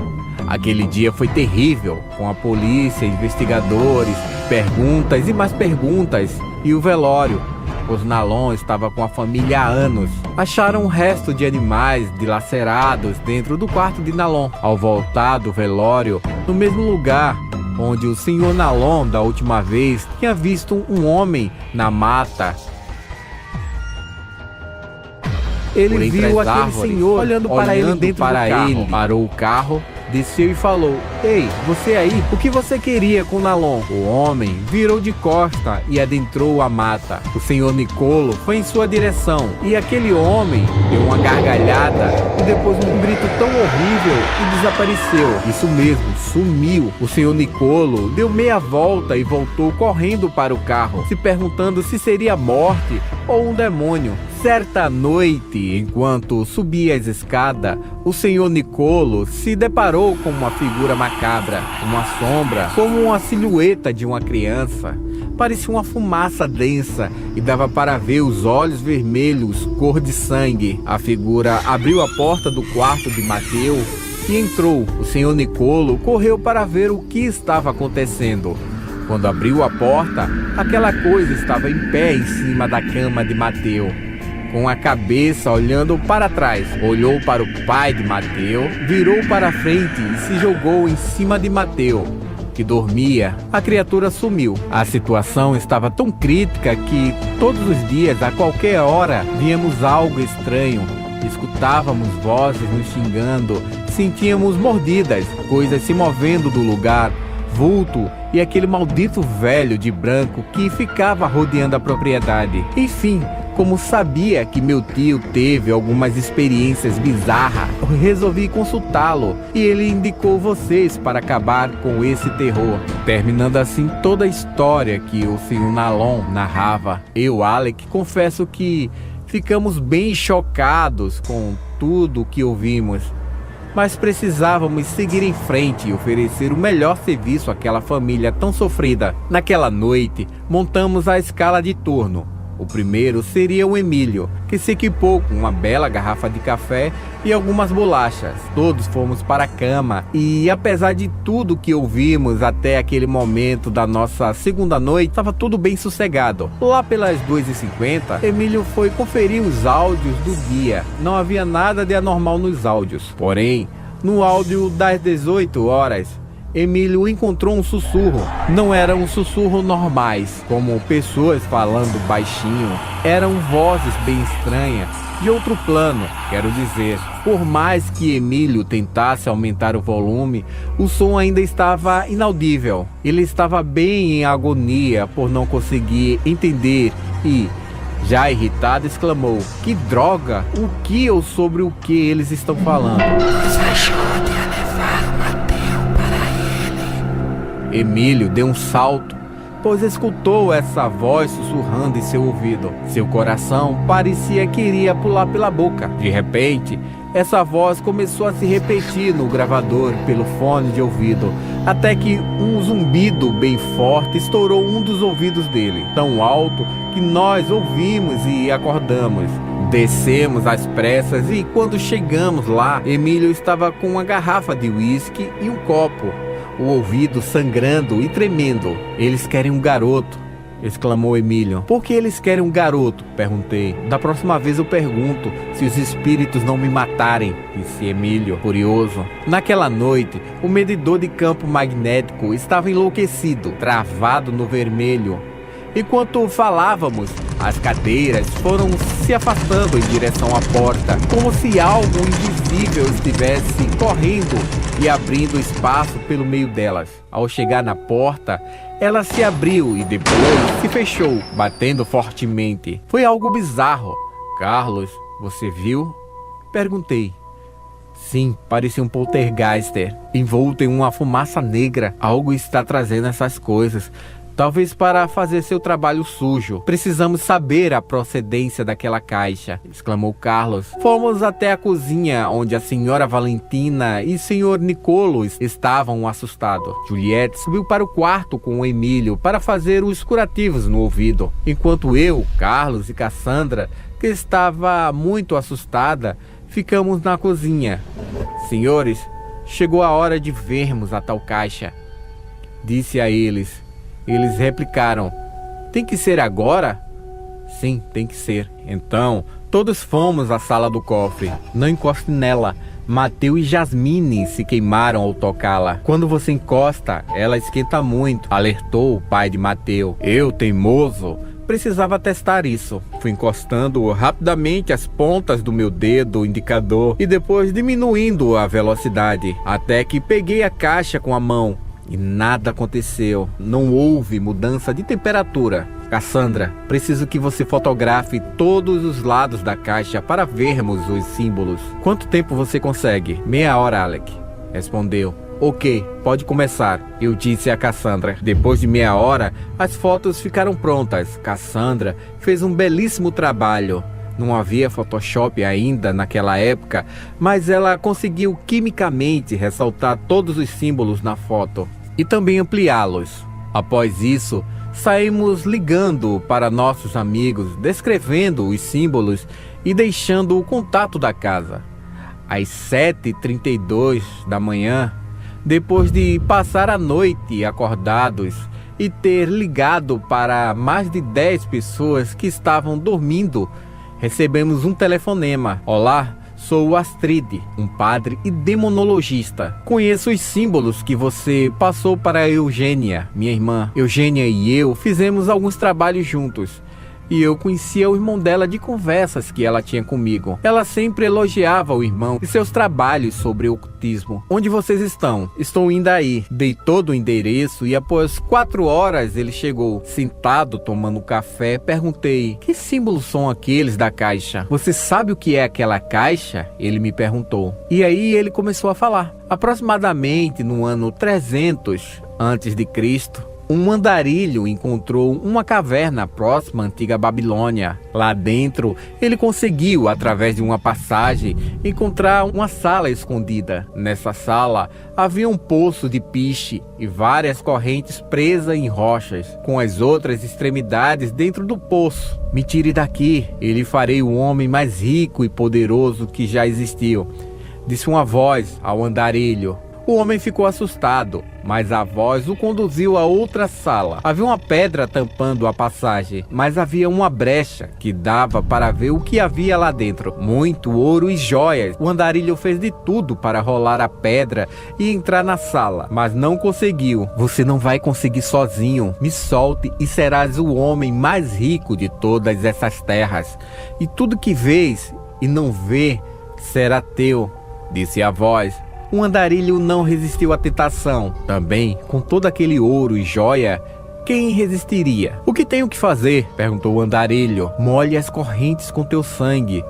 Aquele dia foi terrível, com a polícia, investigadores, perguntas e mais perguntas, e o velório, pois Nalon estava com a família há anos. Acharam um resto de animais dilacerados dentro do quarto de Nalon. Ao voltar do velório, no mesmo lugar onde o senhor Nalon da última vez tinha visto um homem na mata, ele viu aquele senhor olhando para ele dentro do carro. Parou o carro, desceu e falou: "Ei, você aí, o que você queria com Nalon?" O homem virou de costa e adentrou a mata. O senhor Nicolo foi em sua direção e aquele homem deu uma gargalhada e depois um grito tão horrível e desapareceu. Isso mesmo, sumiu. O senhor Nicolo deu meia volta e voltou correndo para o carro, se perguntando se seria morte ou um demônio. Certa noite, enquanto subia as escadas, o senhor Nicolo se deparou com uma figura macabra, uma sombra, como uma silhueta de uma criança. Parecia uma fumaça densa e dava para ver os olhos vermelhos, cor de sangue. A figura abriu a porta do quarto de Mateu e entrou. O senhor Nicolo correu para ver o que estava acontecendo. Quando abriu a porta, aquela coisa estava em pé em cima da cama de Mateu. com a cabeça olhando para trás. Olhou para o pai de Mateu, virou para frente e se jogou em cima de Mateu, que dormia. A criatura sumiu. A situação estava tão crítica que todos os dias, a qualquer hora, víamos algo estranho. Escutávamos vozes nos xingando, sentíamos mordidas, coisas se movendo do lugar, vulto e aquele maldito velho de branco que ficava rodeando a propriedade. Enfim, como sabia que meu tio teve algumas experiências bizarras, eu resolvi consultá-lo e ele indicou vocês para acabar com esse terror. Terminando assim toda a história que o Sr. Nalon narrava, eu, Alec, confesso que ficamos bem chocados com tudo o que ouvimos, mas precisávamos seguir em frente e oferecer o melhor serviço àquela família tão sofrida. Naquela noite, montamos a escala de turno. O primeiro seria o Emílio, que se equipou com uma bela garrafa de café e algumas bolachas. Todos fomos para a cama e, apesar de tudo que ouvimos até aquele momento da nossa segunda noite, estava tudo bem sossegado. Lá pelas 2h50, Emílio foi conferir os áudios do dia. Não havia nada de anormal nos áudios. Porém, no áudio das 18 horas, Emílio encontrou um sussurro. Não eram sussurros normais, como pessoas falando baixinho. Eram vozes bem estranhas, de outro plano. Quero dizer, por mais que Emílio tentasse aumentar o volume, o som ainda estava inaudível. Ele estava bem em agonia por não conseguir entender e, já irritado, exclamou: "Que droga! O que ou sobre o que eles estão falando?" "Nos ajude a levar Mateu para ele." Emílio deu um salto, pois escutou essa voz sussurrando em seu ouvido. Seu coração parecia que iria pular pela boca. De repente, essa voz começou a se repetir no gravador pelo fone de ouvido, até que um zumbido bem forte estourou um dos ouvidos dele, tão alto que nós ouvimos e acordamos. Descemos às pressas e, quando chegamos lá, Emílio estava com uma garrafa de uísque e um copo, o ouvido sangrando e tremendo. "Eles querem um garoto", exclamou Emílio. "Por que eles querem um garoto?" perguntei. "Da próxima vez eu pergunto, se os espíritos não me matarem", disse Emílio, curioso. Naquela noite, o medidor de campo magnético estava enlouquecido, travado no vermelho. Enquanto falávamos, as cadeiras foram se afastando em direção à porta, como se algo invisível estivesse correndo e abrindo espaço pelo meio delas. Ao chegar na porta, ela se abriu e depois se fechou, batendo fortemente. Foi algo bizarro. "Carlos, você viu?" perguntei. "Sim, parecia um poltergeister, envolto em uma fumaça negra. Algo está trazendo essas coisas. Talvez para fazer seu trabalho sujo. Precisamos saber a procedência daquela caixa", exclamou Carlos. Fomos até a cozinha, onde a senhora Valentina e o senhor Nicolo estavam assustados. Juliette subiu para o quarto com o Emílio para fazer os curativos no ouvido, enquanto eu, Carlos e Cassandra, que estava muito assustada, ficamos na cozinha. "Senhores, chegou a hora de vermos a tal caixa", disse a eles. Eles replicaram: "Tem que ser agora?" "Sim, tem que ser." Então, todos fomos à sala do cofre. "Não encoste nela. Mateu e Jasmine se queimaram ao tocá-la. Quando você encosta, ela esquenta muito", alertou o pai de Mateu. Eu, teimoso, precisava testar isso. Fui encostando rapidamente as pontas do meu dedo indicador e depois diminuindo a velocidade, até que peguei a caixa com a mão. E nada aconteceu. Não houve mudança de temperatura. "Cassandra, preciso que você fotografe todos os lados da caixa para vermos os símbolos." "Quanto tempo você consegue?" "Meia hora, Alec", respondeu. "Ok, pode começar", eu disse a Cassandra. Depois de meia hora, as fotos ficaram prontas. Cassandra fez um belíssimo trabalho. Não havia Photoshop ainda naquela época, mas ela conseguiu quimicamente ressaltar todos os símbolos na foto e também ampliá-los. Após isso, saímos ligando para nossos amigos, descrevendo os símbolos e deixando o contato da casa. Às 7h32 da manhã, depois de passar a noite acordados e ter ligado para mais de 10 pessoas que estavam dormindo recebemos um telefonema. Olá, sou o Astrid, um padre e demonologista. Conheço os símbolos que você passou para a Eugênia, minha irmã. Eugênia e eu fizemos alguns trabalhos juntos. E eu conhecia o irmão dela de conversas que ela tinha comigo. Ela sempre elogiava o irmão e seus trabalhos sobre ocultismo. Onde vocês estão? Estou indo aí. Dei todo o endereço e após 4 horas ele chegou. Sentado, tomando café, perguntei: que símbolos são aqueles da caixa? Você sabe o que é aquela caixa? Ele me perguntou. E aí ele começou a falar. Aproximadamente no ano 300 a.C., um andarilho encontrou uma caverna próxima à antiga Babilônia. Lá dentro, ele conseguiu, através de uma passagem, encontrar uma sala escondida. Nessa sala, havia um poço de piche e várias correntes presas em rochas, com as outras extremidades dentro do poço. Me tire daqui, e lhe farei o homem mais rico e poderoso que já existiu, disse uma voz ao andarilho. O homem ficou assustado, mas a voz o conduziu a outra sala. Havia uma pedra tampando a passagem, mas havia uma brecha que dava para ver o que havia lá dentro. Muito ouro e joias. O andarilho fez de tudo para rolar a pedra e entrar na sala, mas não conseguiu. Você não vai conseguir sozinho. Me solte e serás o homem mais rico de todas essas terras. E tudo que vês e não vê será teu, disse a voz. O andarilho não resistiu à tentação. Também, com todo aquele ouro e joia, quem resistiria? O que tenho que fazer? Perguntou o andarilho. Molhe as correntes com teu sangue.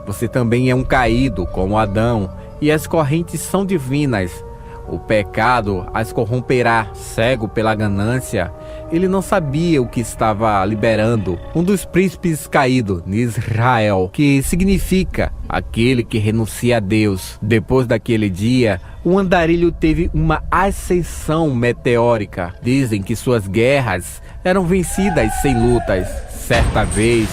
Você também é um caído, como Adão, e as correntes são divinas. O pecado as corromperá. Cego pela ganância, ele não sabia o que estava liberando. Um dos príncipes caídos, Nisrael, que significa aquele que renuncia a Deus. Depois daquele dia, o andarilho teve uma ascensão meteórica. Dizem que suas guerras eram vencidas sem lutas. Certa vez,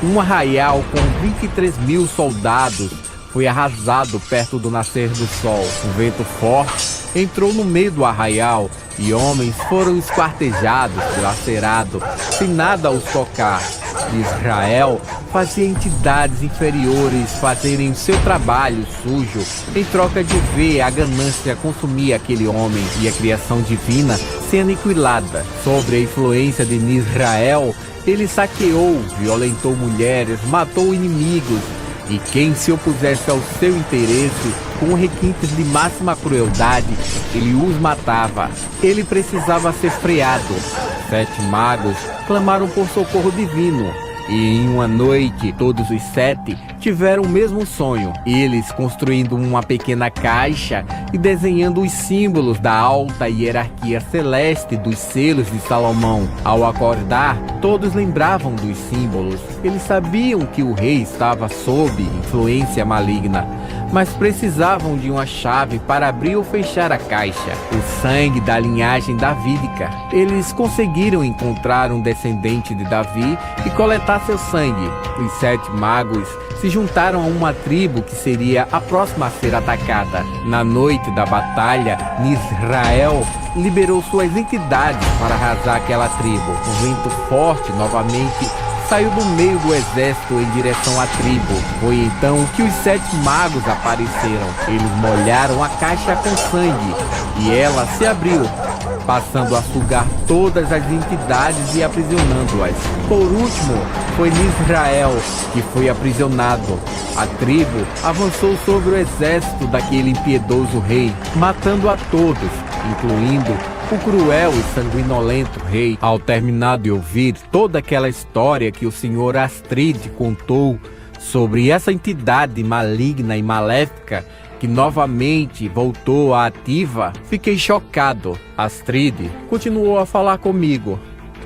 um arraial com 23.000 soldados foi arrasado perto do nascer do sol. Um vento forte entrou no meio do arraial e homens foram esquartejados, dilacerados, sem nada os tocar. Israel fazia entidades inferiores fazerem o seu trabalho sujo em troca de ver a ganância consumir aquele homem e a criação divina ser aniquilada. Sobre a influência de Israel, ele saqueou, violentou mulheres, matou inimigos, e quem se opusesse ao seu interesse, com requintes de máxima crueldade, ele os matava. Ele precisava ser freado. 7 magos clamaram por socorro divino. E em uma noite, todos os 7 tiveram o mesmo sonho. Eles construindo uma pequena caixa e desenhando os símbolos da alta hierarquia celeste dos selos de Salomão. Ao acordar, todos lembravam dos símbolos. Eles sabiam que o rei estava sob influência maligna, mas precisavam de uma chave para abrir ou fechar a caixa. O sangue da linhagem davídica. Eles conseguiram encontrar um descendente de Davi e coletar seu sangue. Os 7 magos se juntaram a uma tribo que seria a próxima a ser atacada. Na noite da batalha, Nisrael liberou suas entidades para arrasar aquela tribo. Um vento forte novamente saiu do meio do exército em direção à tribo. Foi então que os 7 magos apareceram. Eles molharam a caixa com sangue e ela se abriu, passando a sugar todas as entidades e aprisionando-as. Por último, foi Nisrael que foi aprisionado. A tribo avançou sobre o exército daquele impiedoso rei, matando a todos, incluindo o cruel e sanguinolento rei. Ao terminar de ouvir toda aquela história que o senhor Astrid contou sobre essa entidade maligna e maléfica que novamente voltou à ativa, fiquei chocado. Astrid continuou a falar comigo.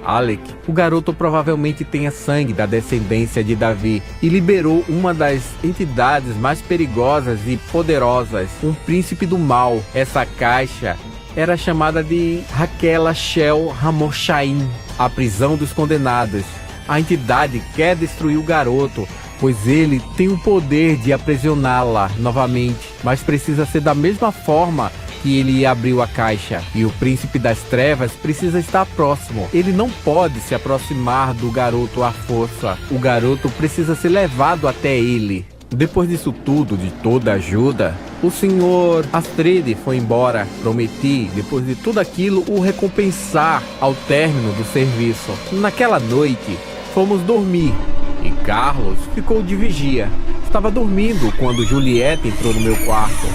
Alec, o garoto provavelmente tenha sangue da descendência de Davi e liberou uma das entidades mais perigosas e poderosas, um príncipe do mal. Essa caixa era chamada de Hakela Shel Hamoshaim, a prisão dos condenados. A entidade quer destruir o garoto, pois ele tem o poder de aprisioná-la novamente, mas precisa ser da mesma forma que ele abriu a caixa. E o príncipe das trevas precisa estar próximo. Ele não pode se aproximar do garoto à força. O garoto precisa ser levado até ele. Depois disso tudo, de toda a ajuda, o senhor Astrid foi embora. Prometi, depois de tudo aquilo, o recompensar ao término do serviço. Naquela noite, fomos dormir e Carlos ficou de vigia. Estava dormindo quando Juliette entrou no meu quarto,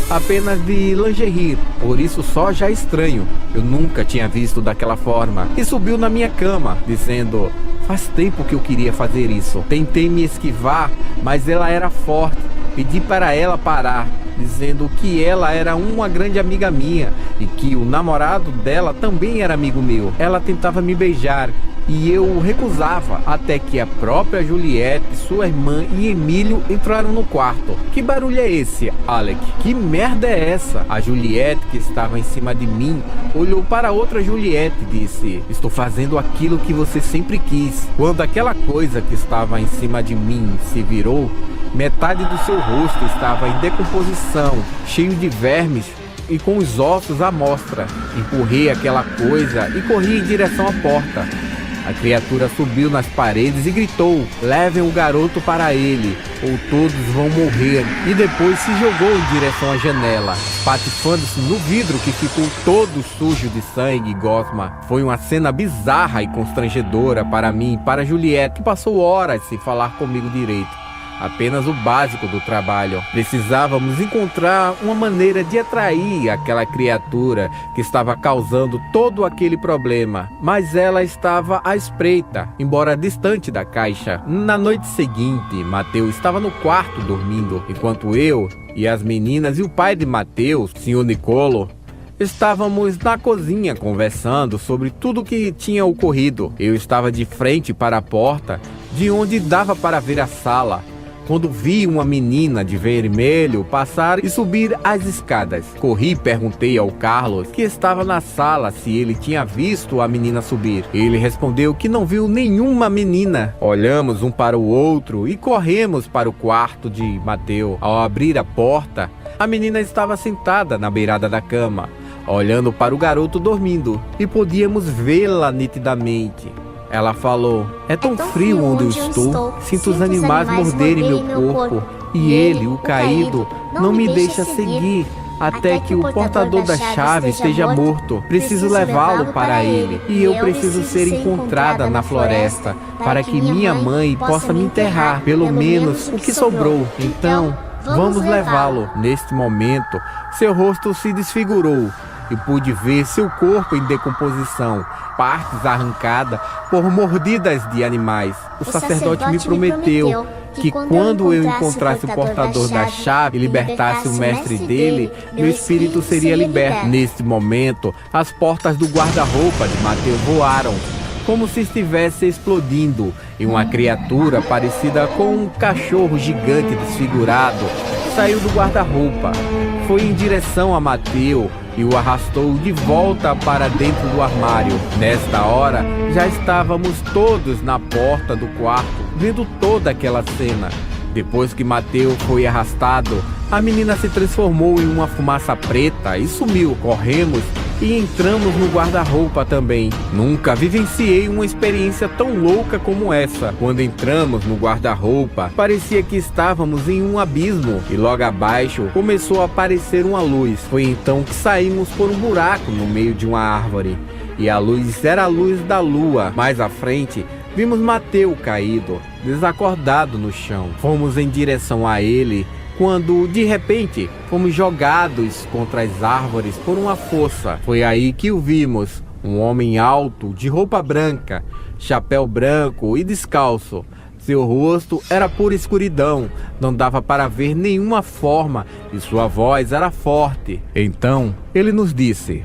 apenas de lingerie, por isso só já estranho. Eu nunca tinha visto daquela forma. E subiu na minha cama, dizendo: faz tempo que eu queria fazer isso. Tentei me esquivar, mas ela era forte. Pedi para ela parar, dizendo que ela era uma grande amiga minha e que o namorado dela também era amigo meu. Ela tentava me beijar e eu recusava, até que a própria Juliette, sua irmã e Emílio entraram no quarto. Que barulho é esse, Alec? Que merda é essa? A Juliette, que estava em cima de mim, olhou para outra Juliette e disse: estou fazendo aquilo que você sempre quis. Quando aquela coisa que estava em cima de mim se virou, metade do seu rosto estava em decomposição, cheio de vermes e com os ossos à mostra. Empurrei aquela coisa e corri em direção à porta. A criatura subiu nas paredes e gritou: levem o garoto para ele, ou todos vão morrer. E depois se jogou em direção à janela, patifando-se no vidro que ficou todo sujo de sangue e gosma. Foi uma cena bizarra e constrangedora para mim e para Juliette, que passou horas sem falar comigo direito. Apenas o básico do trabalho. Precisávamos encontrar uma maneira de atrair aquela criatura que estava causando todo aquele problema. Mas ela estava à espreita, embora distante da caixa. Na noite seguinte, Mateus estava no quarto dormindo, enquanto eu e as meninas e o pai de Mateus, Sr. Nicolo, estávamos na cozinha conversando sobre tudo o que tinha ocorrido. Eu estava de frente para a porta, de onde dava para ver a sala, quando vi uma menina de vermelho passar e subir as escadas. Corri e perguntei ao Carlos, que estava na sala, se ele tinha visto a menina subir. Ele respondeu que não viu nenhuma menina. Olhamos um para o outro e corremos para o quarto de Mateus. Ao abrir a porta, a menina estava sentada na beirada da cama, olhando para o garoto dormindo, e podíamos vê-la nitidamente. Ela falou: é tão frio onde eu estou, sinto os animais morderem meu corpo, e ele, o caído, não me deixa seguir até que o portador da chave esteja morto. Preciso levá-lo para ele, e eu preciso ser encontrada na floresta, para que minha mãe possa me enterrar, pelo menos o que sobrou. Então, vamos levá-lo. Neste momento, seu rosto se desfigurou e pude ver seu corpo em decomposição, partes arrancadas por mordidas de animais. O sacerdote me prometeu que quando eu encontrasse o portador da chave e libertasse o mestre dele, meu espírito seria liberto. Neste momento, as portas do guarda-roupa de Mateus voaram, como se estivesse explodindo, e uma criatura parecida com um cachorro gigante desfigurado saiu do guarda-roupa, foi em direção a Mateus e o arrastou de volta para dentro do armário. Nesta hora, já estávamos todos na porta do quarto, vendo toda aquela cena. Depois que Mateus foi arrastado, a menina se transformou em uma fumaça preta e sumiu. Corremos e entramos no guarda-roupa também. Nunca vivenciei uma experiência tão louca como essa. Quando entramos no guarda-roupa, parecia que estávamos em um abismo e logo abaixo começou a aparecer uma luz. Foi então que saímos por um buraco no meio de uma árvore e a luz era a luz da lua. Mais à frente, vimos Mateus caído, desacordado no chão. Fomos em direção a ele quando, de repente, fomos jogados contra as árvores por uma força. Foi aí que o vimos, um homem alto, de roupa branca, chapéu branco e descalço. Seu rosto era pura escuridão, não dava para ver nenhuma forma e sua voz era forte. Então, ele nos disse: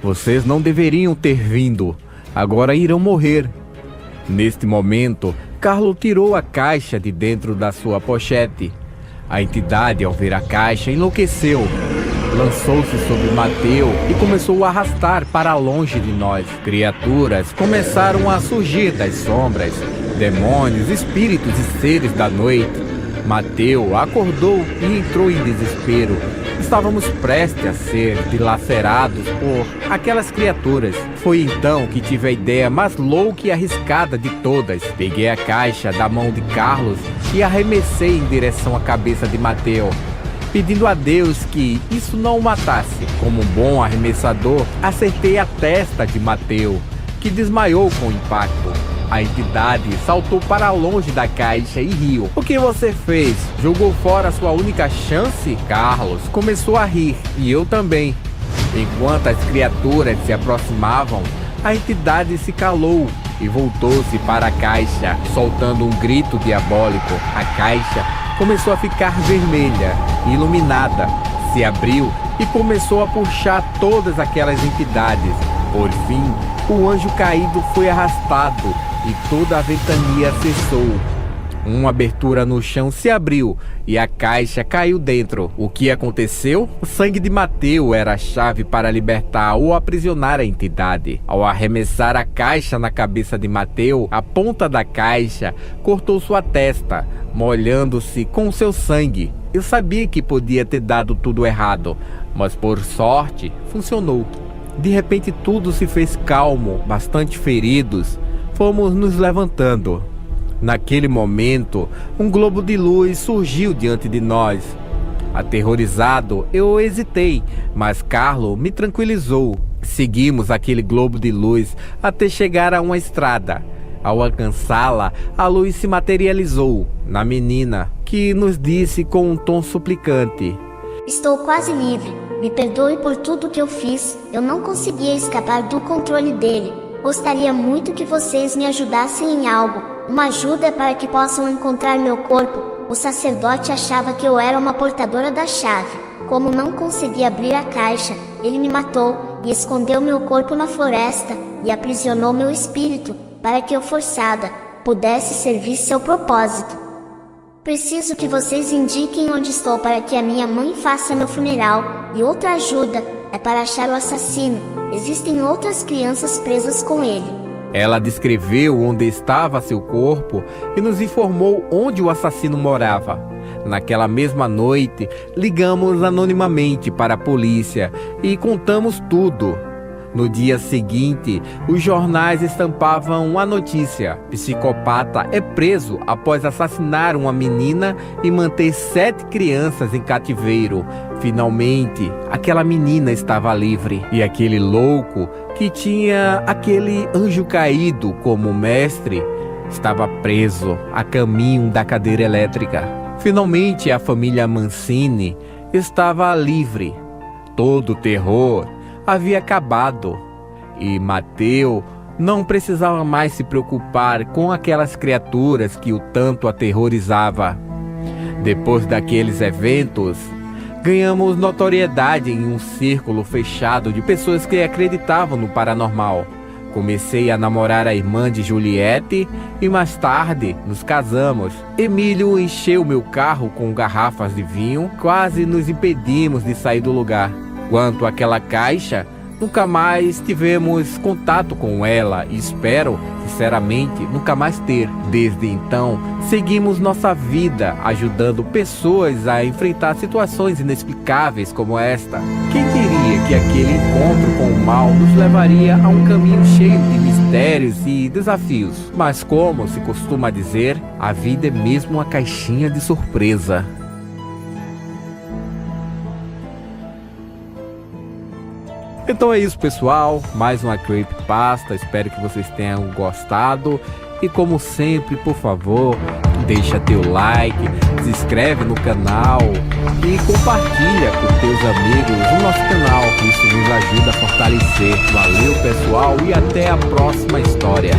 vocês não deveriam ter vindo, agora irão morrer. Neste momento, Carlo tirou a caixa de dentro da sua pochete. A entidade, ao ver a caixa, enlouqueceu. Lançou-se sobre Mateus e começou a arrastar para longe de nós. Criaturas começaram a surgir das sombras, demônios, espíritos e seres da noite. Mateu acordou e entrou em desespero. Estávamos prestes a ser dilacerados por aquelas criaturas. Foi então que tive a ideia mais louca e arriscada de todas. Peguei a caixa da mão de Carlos e arremessei em direção à cabeça de Mateu, pedindo a Deus que isso não o matasse. Como um bom arremessador, acertei a testa de Mateu, que desmaiou com o impacto. A entidade saltou para longe da caixa e riu. O que você fez? Jogou fora a sua única chance? Carlos começou a rir, e eu também. Enquanto as criaturas se aproximavam, a entidade se calou e voltou-se para a caixa, soltando um grito diabólico. A caixa começou a ficar vermelha e iluminada, se abriu e começou a puxar todas aquelas entidades. Por fim, o anjo caído foi arrastado e toda a ventania cessou. Uma abertura no chão se abriu e a caixa caiu dentro. O que aconteceu? O sangue de Mateu era a chave para libertar ou aprisionar a entidade. Ao arremessar a caixa na cabeça de Mateu, a ponta da caixa cortou sua testa, molhando-se com seu sangue. Eu sabia que podia ter dado tudo errado, mas por sorte funcionou. De repente tudo se fez calmo, bastante feridos. Fomos nos levantando. Naquele momento, um globo de luz surgiu diante de nós. Aterrorizado, eu hesitei, mas Carlo me tranquilizou. Seguimos aquele globo de luz até chegar a uma estrada. Ao alcançá-la, a luz se materializou na menina, que nos disse com um tom suplicante: "Estou quase livre. Me perdoe por tudo que eu fiz. Eu não conseguia escapar do controle dele. Gostaria muito que vocês me ajudassem em algo. Uma ajuda para que possam encontrar meu corpo." O sacerdote achava que eu era uma portadora da chave. Como não conseguia abrir a caixa, ele me matou e escondeu meu corpo na floresta e aprisionou meu espírito, para que eu, forçada, pudesse servir seu propósito. Preciso que vocês indiquem onde estou para que a minha mãe faça meu funeral, e outra ajuda é para achar o assassino. Existem outras crianças presas com ele. Ela descreveu onde estava seu corpo e nos informou onde o assassino morava. Naquela mesma noite, ligamos anonimamente para a polícia e contamos tudo. No dia seguinte, os jornais estampavam a notícia: psicopata é preso após assassinar uma menina e manter 7 crianças em cativeiro. Finalmente, aquela menina estava livre. E aquele louco, que tinha aquele anjo caído como mestre, estava preso a caminho da cadeira elétrica. Finalmente, a família Mancini estava livre. Todo o terror havia acabado e Mateu não precisava mais se preocupar com aquelas criaturas que o tanto aterrorizava. Depois daqueles eventos, ganhamos notoriedade em um círculo fechado de pessoas que acreditavam no paranormal. Comecei a namorar a irmã de Juliette e mais tarde nos casamos. Emílio encheu meu carro com garrafas de vinho, quase nos impedimos de sair do lugar. Quanto àquela caixa, nunca mais tivemos contato com ela e espero, sinceramente, nunca mais ter. Desde então, seguimos nossa vida ajudando pessoas a enfrentar situações inexplicáveis como esta. Quem diria que aquele encontro com o mal nos levaria a um caminho cheio de mistérios e desafios? Mas como se costuma dizer, a vida é mesmo uma caixinha de surpresa. Então é isso, pessoal, mais uma Creepypasta, espero que vocês tenham gostado e, como sempre, por favor, deixa teu like, se inscreve no canal e compartilha com teus amigos o nosso canal, isso nos ajuda a fortalecer. Valeu, pessoal, e até a próxima história.